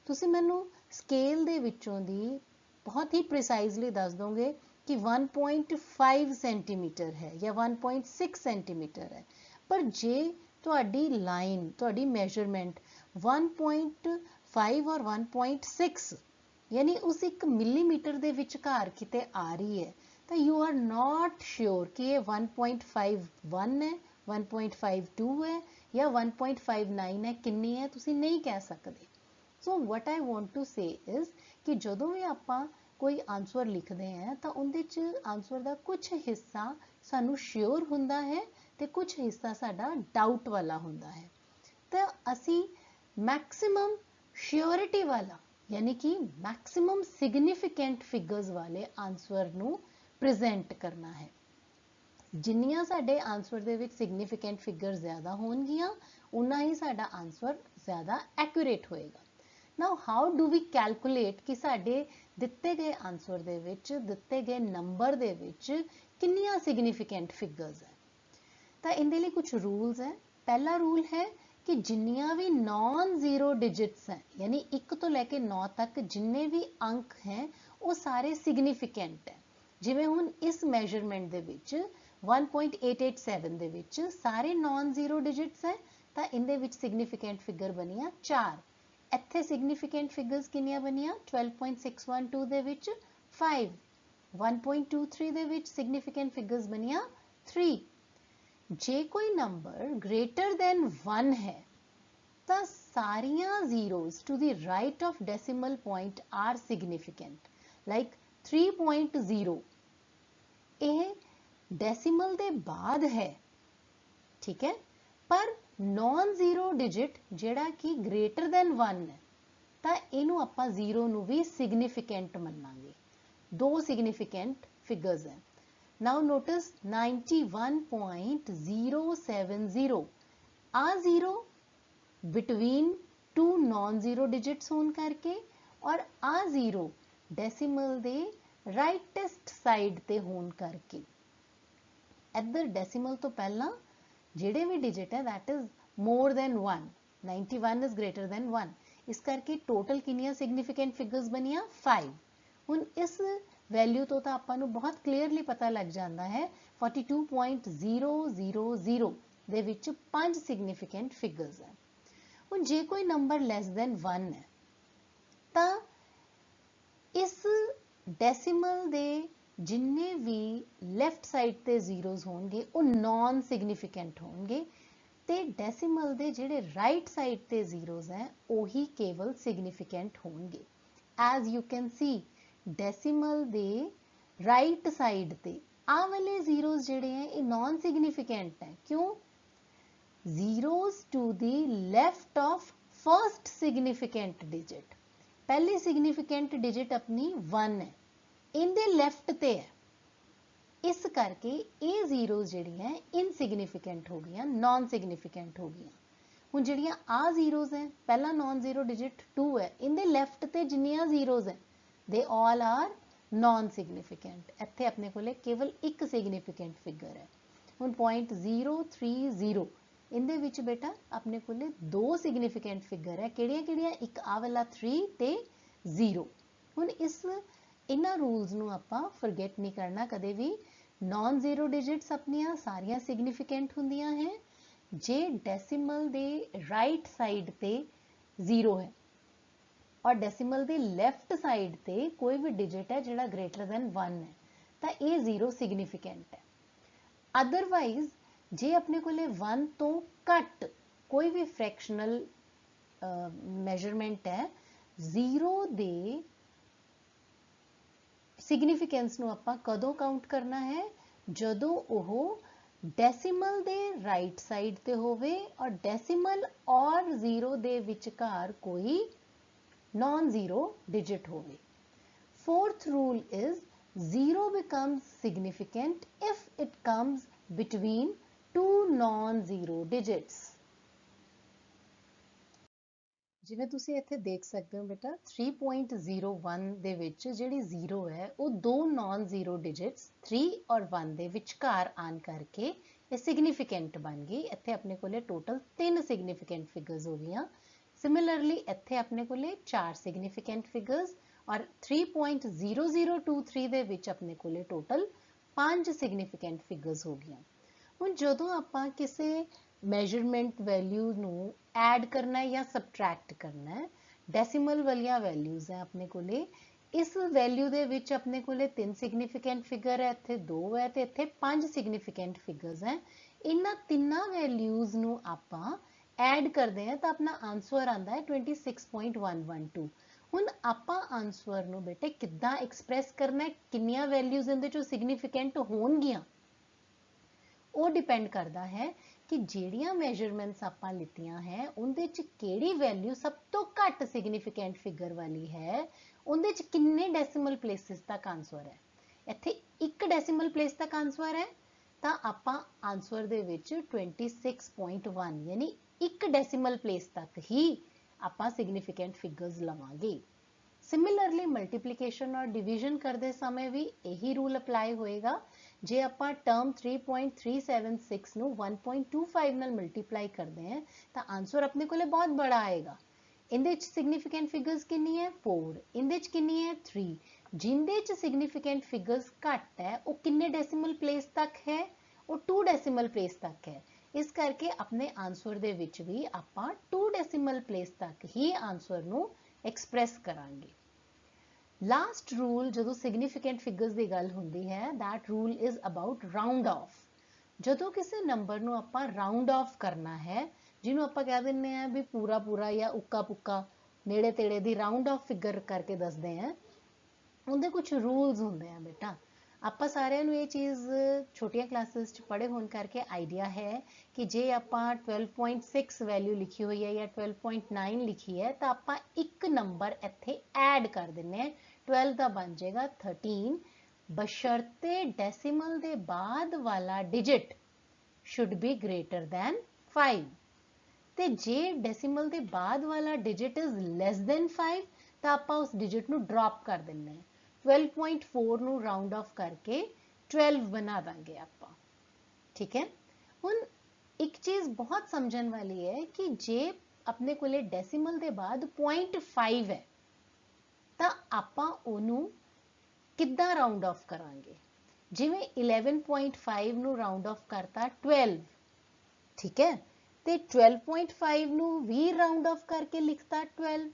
तुसीं मैनू स्केल दे विचों दी बहुत ही प्रिसाइजली दस दोगे कि 1.5 सेंटीमीटर है या 1.6 सेंटीमीटर है। पर जे तुहाडी लाइन तुहाडी मैजरमेंट 1.5 और 1.6 यानी उस एक मिलीमीटर दे विचकार किते आ रही है, तो यू आर नॉट श्योर कि ये 1.51 है, 1.52 है या 1.59 है, किन्नी है तुसी नहीं कह सकते। So what I want to say is कि जदों भी आपां कोई आंसर लिखते हैं तो उनदे च आंसर का कुछ हिस्सा सानू श्योर हुंदा है ते कुछ हिस्सा साडा डाउट वाला हुंदा है। तो असी मैक्सिमम श्योरिटी वाला यानी कि मैक्सिमम सिग्निफिकेंट फिगर्स वाले आंसर नू प्रेजेंट करना है। जिन्नियां साडे आंसर दे विच सिग्निफिकेंट फिगर ज़्यादा होणगियां उन्ना ही साडा आंसर ज़्यादा एक्यूरेट होएगा। Now how do we calculate कि साडे दिते गए आंसर दे विच दिते गए नंबर दे विच किन्नियां सिग्निफिकेंट फिगर्स है। तो इहदे लई कुछ रूल्स है। पहला रूल है कि जिन्नियां भी नॉन जीरो डिजिट्स हैं यानी 1 तो लेके 9 तक जिन्ने भी अंक हैं वो सारे सिग्निफिकेंट हैं। जिवें हुण इस मैजरमेंट दे विच 1.887 दे विच सारे नॉन जीरो डिजिट्स हैं, तो इहदे विच सिग्निफिकेंट फिगर बनिया 4। इत्थे सिग्निफिकेंट फिगर्स किन्नियां बनिया 12.612 दे विच 5, 1.23 दे विच सिग्निफिकेंट फिगर्स बनिया 3। जे कोई नंबर ग्रेटर देन 1 है तो सारियां zeros to the right of decimal point are significant. Like 3.0 ये डेसिमल दे बाद है, ठीक है, पर नॉन जीरो डिजिट जेड़ा कि ग्रेटर देन 1 है तो इनू आपां जीरो नू भी सिग्निफिकेंट मन्नांगे। दो सिग्निफिकेंट फिगर्स हैं। नाउ नोटिस 91.070 आ zero between two non zero digits होने करके और आ जीरो डेसीमल दे राइटेस्ट साइड ते होने करके। इधर डेसीमल तो पहला जिहड़े भी डिजिट है that is more than 1, 91 is greater than 1, इस करके टोटल कितनियां सिग्निफिकेंट फिगर्स बनिया 5। हुण इस वैल्यू तो आपां नूं बहुत क्लीयरली पता लग जाता है 42.000 दे विच 5 सिग्निफिकेंट फिगर्स है। हुण जे कोई नंबर लैस दैन 1 है तो इस डेसीमल दे जिन्ने भी लैफ्ट साइड ते जीरोज होंगे वो नॉन सिग्निफिकेंट होंगे ते डेसीमल दे जिहड़े राइट साइड ते जीरोज हैं वही केवल सिग्निफिकेंट होंगे। As you can see decimal दे राइट साइड ते आ वाले जीरोज जिहड़े हैं ये नॉन सिग्निफिकेंट हैं। क्यों? Zeros to the left of first significant digit, पहली सिग्निफिकेंट डिजिट अपनी 1 है, इनदे लेफ्ट ते है, इस करके ये जीरोज जिहड़ियां इनसिग्निफिकेंट हो गई, नॉन सिग्निफिकेंट हो गई। हुण जिहड़ियां आ जीरोज है, पहला नॉन जीरो डिजिट 2 है, इनदे लेफ्ट ते जिन्नियां जीरोज है they all are non significant. इत्थे अपने कोले केवल एक सिग्निफिकेंट फिगर है। हुण 0.030 इनदे विच बेटा अपने कोले 2 सिग्निफिकेंट फिगर है, किहड़ियां किहड़ियां? एक आ वाला 3 ते 0। हुण इस इन्हां रूल्स नूं आपां फॉरगेट नहीं करना कदे भी। नॉन जीरो डिजिट्स अपनियां सारियां सिग्निफिकेंट हुंदियां हैं जे डेसीमल दे राइट साइड ते 0 है और डेसीमल दे लैफ्ट साइड ते कोई भी डिजिट है जिहड़ा ग्रेटर दैन 1 है तो ये 0 सिग्निफिकेंट है। अदरवाइज जे अपने कोले 1 तो घट कोई भी फ्रैक्शनल मेजरमेंट है, 0 दे सिग्निफिकेंस नूं आपां कदों काउंट करना है? जदों ओह डेसीमल दे राइट साइड ते होवे और डेसीमल और 0 दे विचकार कोई नॉन जीरो डिजिट होवे। Fourth rule is 0 becomes significant if it comes between two non-zero digits। जिवें तुसी इत्थे देख सकते हो बेटा 3.01 दे विच जिहड़ी 0 है वो दो नॉन जीरो डिजिट्स 3 और 1 दे विचकार आन करके ये सिग्निफिकेंट बन गई। इत्थे अपने कोले टोटल 3 सिग्निफिकेंट फिगर्स हो गई। सिमिलरली इत्थे अपने कोले 4 सिग्निफिकेंट फिगर्स और 3.0023 दे विच अपने कोले टोटल 5 सिग्निफिकेंट फिगर्स हो गई। हुण जदों आपां किसी मेजरमेंट वैल्यू नूं ऐड करना है या सबट्रैक्ट करना है, डेसीमल वालियां वैल्यूज है अपने कोले, इस वैल्यू दे विच अपने कोले 3 सिग्निफिकेंट फिगर है, इत्थे 2 है ते इत्थे 5 सिग्निफिकेंट फिगर्स हैं। इन्हां तिन्नां वैल्यूज नूं आपां ऐड करदे हैं तो अपना आंसर आंदा है 26.112। हुण आपां आंसर नूं बेटे किद्दां एक्सप्रैस करना है, किन्नियां वैल्यूज इहदे चों सिग्निफिकेंट होणगियां, वो डिपेंड करता है कि ਜਿਹੜੀਆਂ मेजरमेंट्स ਆਪਾਂ ਲਿੱਤੀਆਂ ਹੈ ਉਹਦੇ ਚ ਕਿਹੜੀ ਵੈਲਿਊ ਸਭ ਤੋਂ ਘੱਟ ਸਿਗਨੀਫੀਕੈਂਟ ਫਿਗਰ ਵਾਲੀ ਹੈ, ਉਹਦੇ ਚ ਕਿੰਨੇ ਡੈਸੀਮਲ ਪਲੇਸਿਸ ਤੱਕ ਆਨਸਰ ਹੈ। ਇੱਥੇ ਇੱਕ ਡੈਸੀਮਲ ਪਲੇਸ ਤੱਕ ਆਨਸਰ ਹੈ ਤਾਂ ਆਪਾਂ ਆਨਸਰ ਦੇ ਵਿੱਚ 26.1 ਯਾਨੀ ਇੱਕ ਡੈਸੀਮਲ ਪਲੇਸ ਤੱਕ ਹੀ ਆਪਾਂ ਸਿਗਨੀਫੀਕੈਂਟ ਫਿਗਰਸ ਲਵਾਂਗੇ। सिमिलरली मल्टीप्लीकेशन और डिवीजन करते समय भी यही रूल अप्लाई होएगा। जे ਆਪਾਂ टर्म 3.376 ਨੂੰ 1.25 ਨਾਲ मल्टीप्लाई करते हैं तो आंसर अपने को बहुत बड़ा आएगा। इहदे च सिग्निफिकेंट फिगर्स कितनी है 4, इहदे च कितनी है 3, जिंदे च सिग्निफिकेंट फिगर्स घट है वो किन्ने डेसीमल प्लेस तक है, वो 2 डेसीमल प्लेस तक है। इस करके अपने आंसर दे विच भी आपां 2 डेसीमल प्लेस तक ही आंसर नूं एक्सप्रैस करांगे। लास्ट रूल जो सिग्निफिकेंट फिगर्स की गल होंदी है that rule is about round of. जो किसी नंबर नूं आपां राउंड ऑफ करना है, जिन्हों आपां कह दिंदे हैं भी पूरा पूरा या उक्का पुक्का नेड़े तेड़े दी राउंड ऑफ फिगर करके दसदे हैं, उनके कुछ रूल्स होंदे हैं बेटा। ਆਪਾਂ ਸਾਰਿਆਂ ਨੂੰ ਇਹ ਚੀਜ਼ ਛੋਟੀਆਂ ਕਲਾਸਿਸ 'ਚ ਪੜ੍ਹੇ ਹੋਣ ਕਰਕੇ ਆਈਡੀਆ ਹੈ ਕਿ ਜੇ ਆਪਾਂ 12.6 ਵੈਲਿਊ ਲਿਖੀ ਹੋਈ ਹੈ ਜਾਂ 12.9 ਲਿਖੀ ਹੈ ਤਾਂ ਆਪਾਂ ਇੱਕ ਨੰਬਰ ਇੱਥੇ ਐਡ ਕਰ ਦਿੰਨੇ ਆ, 12 ਦਾ ਬਣ ਜਾਏਗਾ 13, ਬਸ਼ਰਤੇ ਡੈਸੀਮਲ ਦੇ ਬਾਅਦ ਵਾਲਾ digit should be greater than 5। ਤੇ ਜੇ ਡੈਸੀਮਲ ਦੇ ਬਾਅਦ ਵਾਲਾ ਡਿਜਿਟ ਇਜ਼ ਲੈਸ ਦੈਨ 5 ਤਾਂ ਆਪਾਂ ਉਸ ਡਿਜਿਟ ਨੂੰ ਡ੍ਰੌਪ ਕਰ ਦਿੰਦੇ ਹਾਂ। 12.4 ਨੂੰ ਰਾਉਂਡ ਆਫ ਕਰਕੇ 12 ਬਣਾ ਦਾਂਗੇ ਆਪਾਂ। ਠੀਕ ਹੈ। ਹੁਣ ਇੱਕ ਚੀਜ਼ ਬਹੁਤ ਸਮਝਣ ਵਾਲੀ ਹੈ ਕਿ ਜੇ ਆਪਣੇ ਕੋਲੇ ਡੈਸੀਮਲ ਦੇ ਬਾਅਦ 0.5 ਹੈ ਤਾਂ ਆਪਾਂ ਉਹਨੂੰ ਕਿੱਦਾਂ ਰਾਉਂਡ ਆਫ ਕਰਾਂਗੇ। ਜਿਵੇਂ 11.5 ਨੂੰ ਰਾਉਂਡ ਆਫ ਕਰਤਾ 12, ਠੀਕ ਹੈ, ਤੇ 12.5 ਨੂੰ ਵੀ ਰਾਉਂਡ ਆਫ ਕਰਕੇ ਲਿਖਤਾ 12।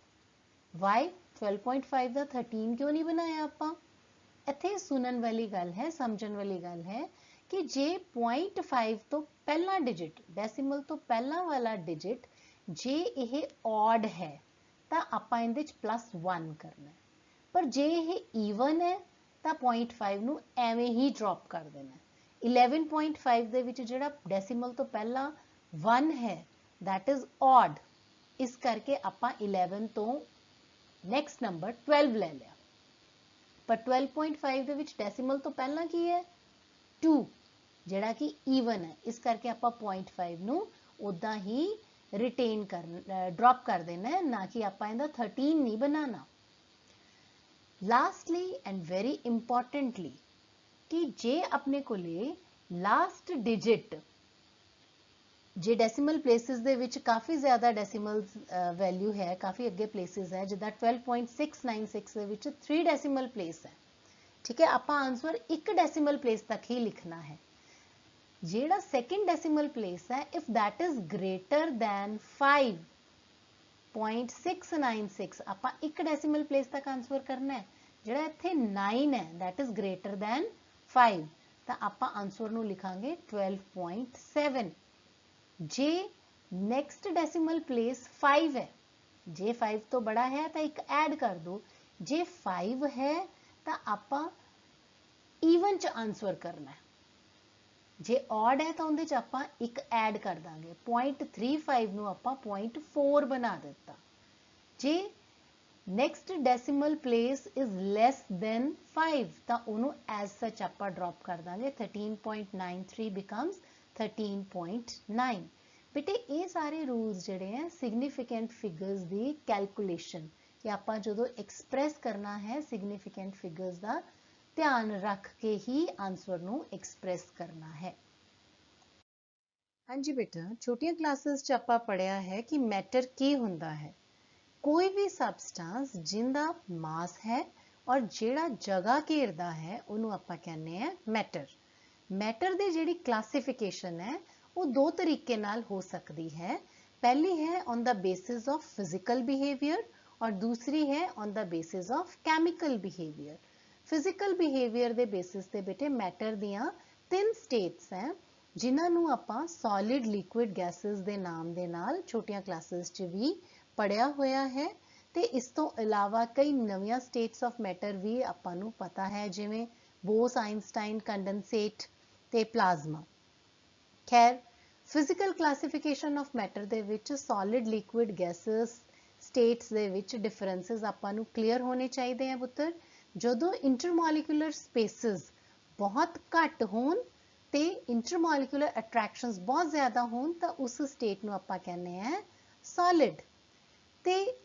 ਵਾਈ 12.5 ਦਾ 13 ਕਿਉਂ ਨਹੀਂ ਬਣਾਇਆ ਆਪਾਂ। ਇੱਥੇ ਸੁਣਨ ਵਾਲੀ ਗੱਲ ਹੈ, ਸਮਝਣ ਵਾਲੀ ਗੱਲ ਹੈ ਕਿ ਜੇ 0.5 ਤੋਂ ਪਹਿਲਾ ਡਿਜਿਟ, ਡੈਸੀਮਲ ਤੋਂ ਪਹਿਲਾਂ ਵਾਲਾ ਡਿਜਿਟ ਜੇ ਇਹ ਔਡ ਹੈ ਤਾਂ ਆਪਾਂ ਇਹਦੇ ਵਿੱਚ +1 ਕਰਨਾ ਹੈ, ਪਰ ਜੇ ਇਹ ਈਵਨ ਹੈ ਤਾਂ 0.5 ਨੂੰ ਐਵੇਂ ਹੀ ਡ੍ਰੌਪ ਕਰ ਦੇਣਾ। 11.5 ਦੇ ਵਿੱਚ ਜਿਹੜਾ ਡੈਸੀਮਲ ਤੋਂ ਪਹਿਲਾਂ 1 ਹੈ that is odd, ਇਸ ਕਰਕੇ ਆਪਾਂ 11 ਤੋਂ ਨੈਕਸਟ ਨੰਬਰ 12 ਲੈ ਲਿਆ। ਪਰ 12.5 ਦੇ ਵਿੱਚ ਡੈਸੀਮਲ ਤੋਂ ਪਹਿਲਾਂ ਕੀ ਹੈ 2, ਜਿਹੜਾ ਕਿ ਈਵਨ ਹੈ, ਇਸ ਕਰਕੇ ਆਪਾਂ 0.5 ਨੂੰ ਉਦਾਂ ਹੀ ਰਿਟੇਨ ਡ੍ਰੌਪ ਕਰ ਦੇਣਾ ਹੈ, ਨਾ ਕਿ ਆਪਾਂ ਇਹਦਾ 13 ਨਹੀਂ ਬਣਾਉਣਾ। ਲਾਸਟਲੀ ਐਂਡ ਵੈਰੀ ਇੰਪੋਰਟੈਂਟਲੀ ਕਿ ਜੇ ਆਪਣੇ ਕੋਲੇ ਲਾਸਟ ਡਿਜਿਟ ਜੇ ਡੈਸੀਮਲ ਪਲੇਸਿਸ ਦੇ ਵਿੱਚ ਕਾਫੀ ਜ਼ਿਆਦਾ ਡੈਸੀਮਲ ਵੈਲਿਊ ਹੈ, ਕਾਫੀ ਅੱਗੇ ਪਲੇਸਿਸ ਹੈ, ਜਿੱਦਾਂ 12.696 ਦੇ ਵਿੱਚ 3 ਡੈਸੀਮਲ ਪਲੇਸ ਹੈ, ਠੀਕ ਹੈ, ਆਪਾਂ ਆਨਸਰ ਇੱਕ ਡੈਸੀਮਲ ਪਲੇਸ ਤੱਕ ਹੀ ਲਿਖਣਾ ਹੈ। ਜਿਹੜਾ ਸੈਕਿੰਡ ਡੈਸੀਮਲ ਪਲੇਸ ਹੈ if that is greater than 5.696 ਆਪਾਂ ਇੱਕ ਡੈਸੀਮਲ ਪਲੇਸ ਤੱਕ ਆਨਸਰ ਕਰਨਾ ਹੈ। ਜਿਹੜਾ ਇੱਥੇ 9 ਹੈ that is greater than 5 ਤਾਂ ਆਪਾਂ ਆਨਸਰ ਨੂੰ ਲਿਖਾਂਗੇ 12.7। ਜੇ ਨੈਕਸਟ ਡੈਸੀਮਲ ਪਲੇਸ 5 ਹੈ, ਜੇ 5 ਤੋਂ ਬੜਾ ਹੈ ਤਾਂ ਇੱਕ ਐਡ ਕਰ ਦੋ, ਜੇ 5 ਹੈ ਤਾਂ ਆਪਾਂ ਈਵਨ ਚ ਆਨਸਰ ਕਰਨਾ ਹੈ, ਜੇ ਔਡ ਹੈ ਤਾਂ ਉਹਦੇ ਚ ਆਪਾਂ ਇੱਕ ਐਡ ਕਰ ਦਾਂਗੇ। 0.35 ਨੂੰ ਆਪਾਂ 0.4 ਬਣਾ ਦਿੱਤਾ। ਜੇ next decimal place is less than 5 ਤਾਂ ਉਹਨੂੰ ਐਜ਼ ਸੱਚ ਆਪਾਂ ਡ੍ਰੌਪ ਕਰ ਦਾਂਗੇ। 13.93 ਬਿਕਮਸ 13.9। ਬੇਟੇ ਇਹ ਸਾਰੇ ਰੂਲਸ ਜਿਹੜੇ ਹੈ ਸਿਗਨੀਫੀਕੈਂਟ ਫਿਗਰਸ ਦੀ ਕੈਲਕੂਲੇਸ਼ਨ, ਕਿ ਆਪਾਂ ਜਦੋਂ ਐਕਸਪ੍ਰੈਸ ਕਰਨਾ ਹੈ ਸਿਗਨੀਫੀਕੈਂਟ ਫਿਗਰਸ ਦਾ ਧਿਆਨ ਰੱਖ ਕੇ ਹੀ ਆਨਸਰ ਨੂੰ ਐਕਸਪ੍ਰੈਸ ਕਰਨਾ ਹੈ। ਹਾਂਜੀ ਬੇਟਾ, ਛੋਟੀਆਂ ਕਲਾਸਿਸ 'ਚ ਆਪਾਂ ਪੜ੍ਹਿਆ ਹੈ ਕਿ ਮੈਟਰ ਕੀ ਹੁੰਦਾ ਹੈ। ਕੋਈ ਵੀ ਸਬਸਟੈਂਸ ਜਿਹਦਾ ਮਾਸ ਹੈ ਔਰ ਜਿਹੜਾ ਜਗ੍ਹਾ ਘੇਰਦਾ ਹੈ ਉਹਨੂੰ ਆਪਾਂ ਕਹਿੰਦੇ ਆ ਮੈਟਰ। ਮੈਟਰ ਦੀ ਜਿਹੜੀ ਕਲਾਸੀਫਿਕੇਸ਼ਨ ਹੈ ਉਹ ਦੋ ਤਰੀਕੇ ਨਾਲ ਹੋ ਸਕਦੀ ਹੈ। ਪਹਿਲੀ ਹੈ ਔਨ ਦਾ ਬੇਸਿਸ ਆਫ ਫਿਜ਼ੀਕਲ ਬਿਹੇਵੀਅਰ ਔਰ ਦੂਸਰੀ ਹੈ ਔਨ ਦਾ basis of chemical behaviour. Physical behaviour ਦੇ ਬੇਸਿਸ ਤੇ ਬੇਟੇ ਮੈਟਰ ਦੀਆਂ 3 ਸਟੇਟਸ ਹੈ, ਜਿਨ੍ਹਾਂ ਨੂੰ ਆਪਾਂ ਸੋਲਿਡ, ਲਿਕੁਇਡ, ਗੈਸਿਸ ਦੇ ਨਾਮ ਦੇ ਨਾਲ ਛੋਟੀਆਂ ਕਲਾਸਿਸ 'ਚ ਵੀ ਪੜ੍ਹਿਆ ਹੋਇਆ ਹੈ। ਤੇ ਇਸ ਤੋਂ ਇਲਾਵਾ ਕਈ ਨਵੀਆਂ ਸਟੇਟਸ ਆਫ ਮੈਟਰ ਵੀ ਆਪਾਂ ਨੂੰ ਪਤਾ ਹੈ, ਜਿਵੇਂ ਬੋਸ, ਆਇਨਸਟਾਈਨ, ਕੰਡੈਂਸੇਟ ਤੇ ਪਲਾਜ਼ਮਾ। ਖੈਰ, ਫਿਜ਼ੀਕਲ ਕਲਾਸੀਫਿਕੇਸ਼ਨ ਆਫ ਮੈਟਰ ਦੇ ਵਿੱਚ ਸੋਲਿਡ, ਲਿਕੁਇਡ, ਗੈਸਿਸ ਸਟੇਟਸ ਦੇ ਵਿੱਚ ਡਿਫਰੈਂਸਿਸ ਆਪਾਂ ਨੂੰ ਕਲੀਅਰ ਹੋਣੇ ਚਾਹੀਦੇ ਆ ਪੁੱਤਰ। ਜਦੋਂ ਇੰਟਰਮੋਲੀਕੂਲਰ ਸਪੇਸਿਸ ਬਹੁਤ ਘੱਟ ਹੋਣ ਤੇ ਇੰਟਰਮੋਲੀਕੂਲਰ ਅਟਰੈਕਸ਼ਨਸ ਬਹੁਤ ਜ਼ਿਆਦਾ ਹੋਣ ਤਾਂ ਉਸ ਸਟੇਟ ਨੂੰ ਆਪਾਂ ਕਹਿੰਦੇ ਆ ਸੋਲਿਡ। ਤੇ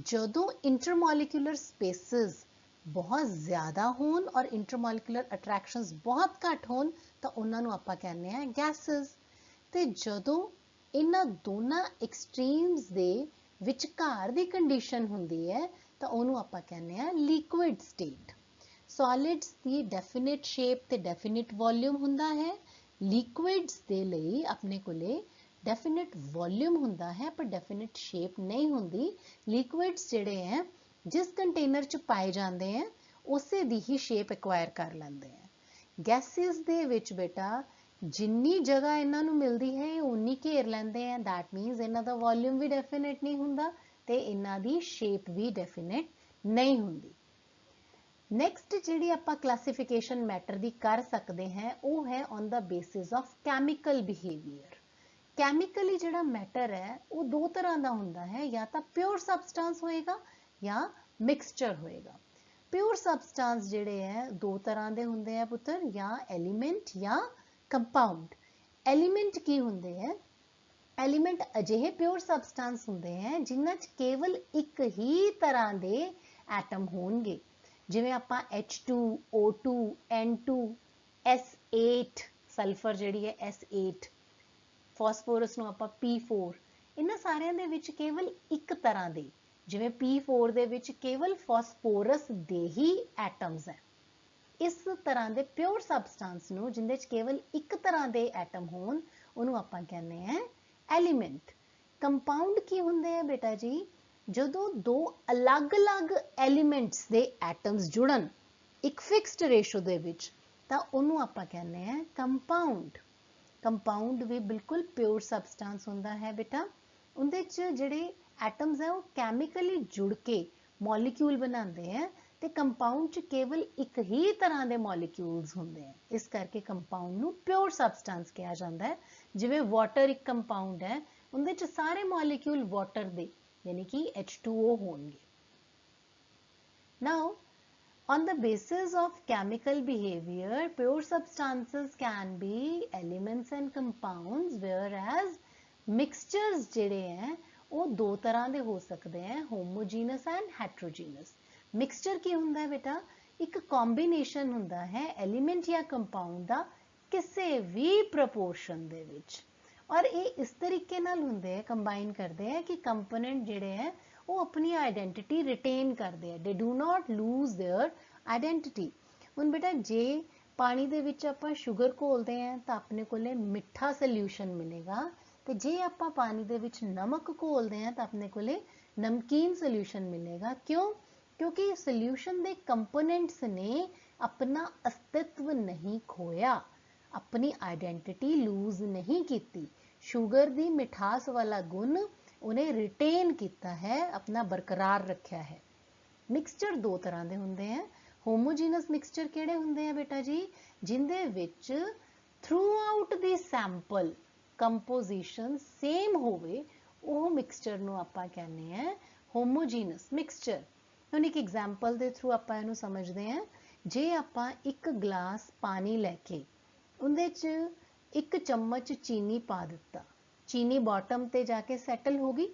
ਜਦੋਂ ਇੰਟਰਮੋਲੀਕੂਲਰ ਸਪੇਸਿਸ ਬਹੁਤ ਜ਼ਿਆਦਾ ਹੋਣ ਔਰ ਇੰਟਰਮੋਲੀਕੂਲਰ ਅਟਰੈਕਸ਼ਨਸ ਬਹੁਤ ਘੱਟ ਹੋਣ ਤਾਂ ਉਹਨਾਂ ਨੂੰ ਆਪਾਂ ਕਹਿੰਦੇ ਆ ਗੈਸਿਸ। ਤੇ ਜਦੋਂ ਇਹਨਾਂ ਦੋਨਾਂ ਐਕਸਟ੍ਰੀਮਸ ਦੇ ਵਿਚਕਾਰ ਦੀ ਕੰਡੀਸ਼ਨ ਹੁੰਦੀ ਹੈ ਤਾਂ ਉਹਨੂੰ ਆਪਾਂ ਕਹਿੰਦੇ ਆ ਲਿਕੁਇਡ ਸਟੇਟ। ਸੋਲਿਡਸ ਦੀ ਡੈਫੀਨਿਟ ਸ਼ੇਪ ਤੇ ਡੈਫੀਨਿਟ ਵੋਲਿਊਮ ਹੁੰਦਾ ਹੈ। ਲਿਕੁਇਡਸ ਦੇ ਲਈ ਆਪਣੇ ਕੋਲੇ ਡੈਫੀਨਿਟ ਵੋਲਿਊਮ ਹੁੰਦਾ ਹੈ ਪਰ ਡੈਫੀਨਿਟ ਸ਼ੇਪ ਨਹੀਂ ਹੁੰਦੀ। ਲਿਕੁਇਡਸ ਜਿਹੜੇ ਹੈ ਜਿਸ ਕੰਟੇਨਰ 'ਚ ਪਾਏ ਜਾਂਦੇ ਹੈ ਉਸੇ ਦੀ ਹੀ ਸ਼ੇਪ ਐਕਵਾਇਰ ਕਰ ਲੈਂਦੇ ਹੈ। ਗੈਸਿਸ ਦੇ ਵਿੱਚ ਬੇਟਾ ਜਿੰਨੀ ਜਗ੍ਹਾ ਇਹਨਾਂ ਨੂੰ ਮਿਲਦੀ ਹੈ ਇਹ ਉਨੀ ਘੇਰ ਲੈਂਦੇ ਹੈ। ਦੈਟ ਮੀਨਸ ਇਹਨਾਂ ਦਾ ਵੋਲਿਊਮ ਵੀ ਡੈਫੀਨਿਟ ਨਹੀਂ ਹੁੰਦਾ ਤੇ ਇਹਨਾਂ ਦੀ ਸ਼ੇਪ ਵੀ ਡੈਫੀਨਿਟ ਨਹੀਂ ਹੁੰਦੀ। ਨੈਕਸਟ ਜਿਹੜੀ ਆਪਾਂ ਕਲਾਸੀਫਿਕੇਸ਼ਨ ਮੈਟਰ ਦੀ ਕਰ ਸਕਦੇ ਹਾਂ ਉਹ ਹੈ ਔਨ ਦਾ basis of chemical behaviour. Chemically ਜਿਹੜਾ ਮੈਟਰ ਹੈ ਉਹ ਦੋ ਤਰ੍ਹਾਂ ਦਾ ਹੁੰਦਾ ਹੈ, ਜਾਂ ਤਾਂ ਪਿਓਰ ਸਬਸਟੈਂਸ ਹੋਏਗਾ ਜਾਂ ਮਿਕਸਚਰ ਹੋਏਗਾ। ਪਿਓਰ ਸਬਸਟੈਂਸ ਜਿਹੜੇ ਹੈ ਦੋ ਤਰ੍ਹਾਂ ਦੇ ਹੁੰਦੇ ਆ ਪੁੱਤਰ, ਜਾਂ ਐਲੀਮੈਂਟ ਜਾਂ ਕੰਪਾਊਂਡ। ਐਲੀਮੈਂਟ ਕੀ ਹੁੰਦੇ ਹੈ? एलीमेंट अजिहे प्योर सबसटेंस होंदे हैं जिन्हां च केवल एक ही तरह के एटम होणगे, जिवें आपां H2 O2 N2 S8 sulphur जिहड़ी है S8, फॉस्फोरस नूं आपां P4, इन्हां सारियां दे विच केवल एक तरह दे, जिवें P4 दे विच केवल फॉस्फोरस दे ही एटम्स हैं। इस तरह के प्योर सबसटेंस नूं जिंदे च केवल एक तरह के एटम होण उहनूं आपां कहने हैं एलीमेंट। कंपाउंड की हुंदे हैं बेटा जी, जदों दो अलग अलग एलीमेंट्स दे एटम्स जुड़न एक फिक्स्ड रेशो दे विच तां उहनूं आपां कहने हैं कंपाउंड। कंपाउंड भी बिल्कुल प्योर सबसटेंस हुंदा है बेटा, उहदे च जिहड़े एटम्स है वो कैमिकली जुड़ के मॉलिक्यूल बनाते हैं ते कंपाउंड च केवल एक ही तरह के मॉलिक्यूल्स होंदे हैं, इस करके कंपाउंड नूं प्योर सबसटेंस कहा जाता है। जिवें वाटर एक कंपाउंड है, उहदे च सारे मॉलिक्यूल वाटर दे यानी कि H2O होंगे। Now on the basis of chemical behavior, pure substances can be elements and compounds, whereas mixtures जिहड़े हैं वो दो तरह के हो सकते हैं, homogeneous and heterogeneous। मिक्सचर की हुंदा है बेटा, एक कॉम्बीनेशन हुंदा है एलीमेंट या कंपाउंड का किसी भी प्रपोर्शन दे विच, और ये इस तरीके नाल हुंदे हैं, कंबाइन करते हैं कि कंपोनेंट जिहड़े हैं वो अपनी आइडेंटिटी रिटेन करते हैं, they do not lose their identity. हुण बेटा जे पानी दे विच आपां शुगर घोलते हैं तो अपने कोले मिठा सोल्यूशन मिलेगा, तो जे आपां पानी दे विच नमक घोलते हैं तो अपने कोले नमकीन सोल्यूशन मिलेगा। क्यों? क्योंकि सोल्यूशन दे कंपोनेंट्स ने अपना अस्तित्व नहीं खोया, अपनी आइडेंटिटी लूज नहीं की, शुगर दी मिठास वाला गुण उन्हें रिटेन किया है, अपना बरकरार रखा है। मिक्सचर दो तरह के होंगे हैं। होमोजीनस मिक्सचर किहड़े होंगे हैं बेटा जी, जिंदे which through out the sample composition same होवे, वो मिक्सचर नूं आपां कहने हैं होमोजीनस मिक्सचर। हुण एक एग्जाम्पल के थ्रू आपां इहनूं समझते हैं। जे आपां एक गिलास पानी लैके उहदे च एक चम्मच चीनी पा दिता, चीनी बॉटम ते जाके सैटल हो गई,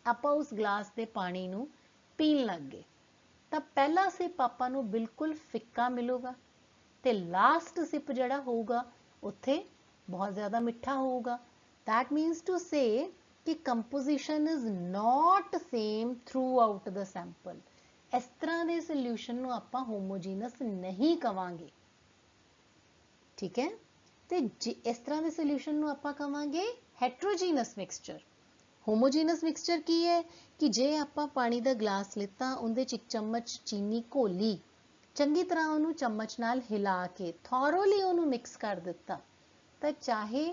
आपां उस गिलास के पानी नूं पीण लग गए, तो पहला सिप आपां नूं बिल्कुल फिक्का मिलेगा, तो लास्ट सिप जिहड़ा होगा उत्थे बहुत ज़्यादा मिठा होगा। दैट मीनस टू से कि composition is not same through out the sample. इस तरह के सोल्यूशन नूं आपां होमोजीनस नहीं कवांगे, ठीक है। तो इस तरह के सोल्यूशन नूं आपां कवांगे हैट्रोजीनस मिक्सचर। होमोजीनस मिक्सचर की है कि जे आपां पानी का गिलास लिता, उहदे च एक चम्मच चीनी घोली, चंगी तरह उहनूं चम्मच नाल हिला के थॉरोली उहनूं मिक्स कर दिता, तो चाहे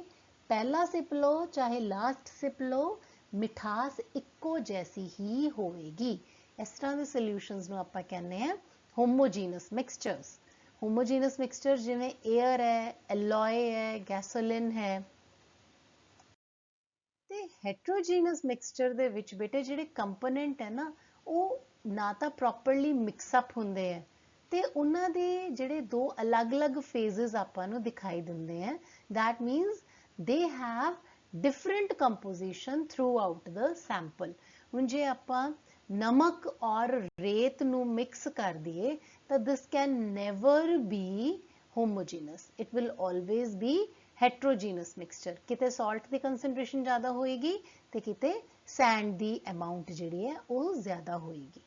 पहला सिप लो चाहे लास्ट सिप लो, मिठास इक्को जैसी ही होएगी। इस तरह के सोल्यूशंस नूं आपां कहने हैं होमोजीनस मिक्सचर्स। होमोजीनस मिक्सचर जिवें एयर है, एलॉय है, गैसोलिन है। ते हैट्रोजीनस मिक्सचर दे विच बेटे जिहड़े कंपोनेंट है ना, वो ना तो प्रॉपरली मिक्सअप हुंदे हैं, ते उन्हां दे जिहड़े दो अलग अलग फेजेस आपां नूं दिखाई दिंदे हैं। That मीनस they have different composition through out the sample. हुण जे आपां नमक और रेत नूं मिक्स कर दिए तो this can never be homogeneous, it will always be heterogeneous mixture. किते सॉल्ट की कंसनट्रेशन ज़्यादा होएगी तो किते सैंड की अमाउंट जिहड़ी है वो ज़्यादा होएगी।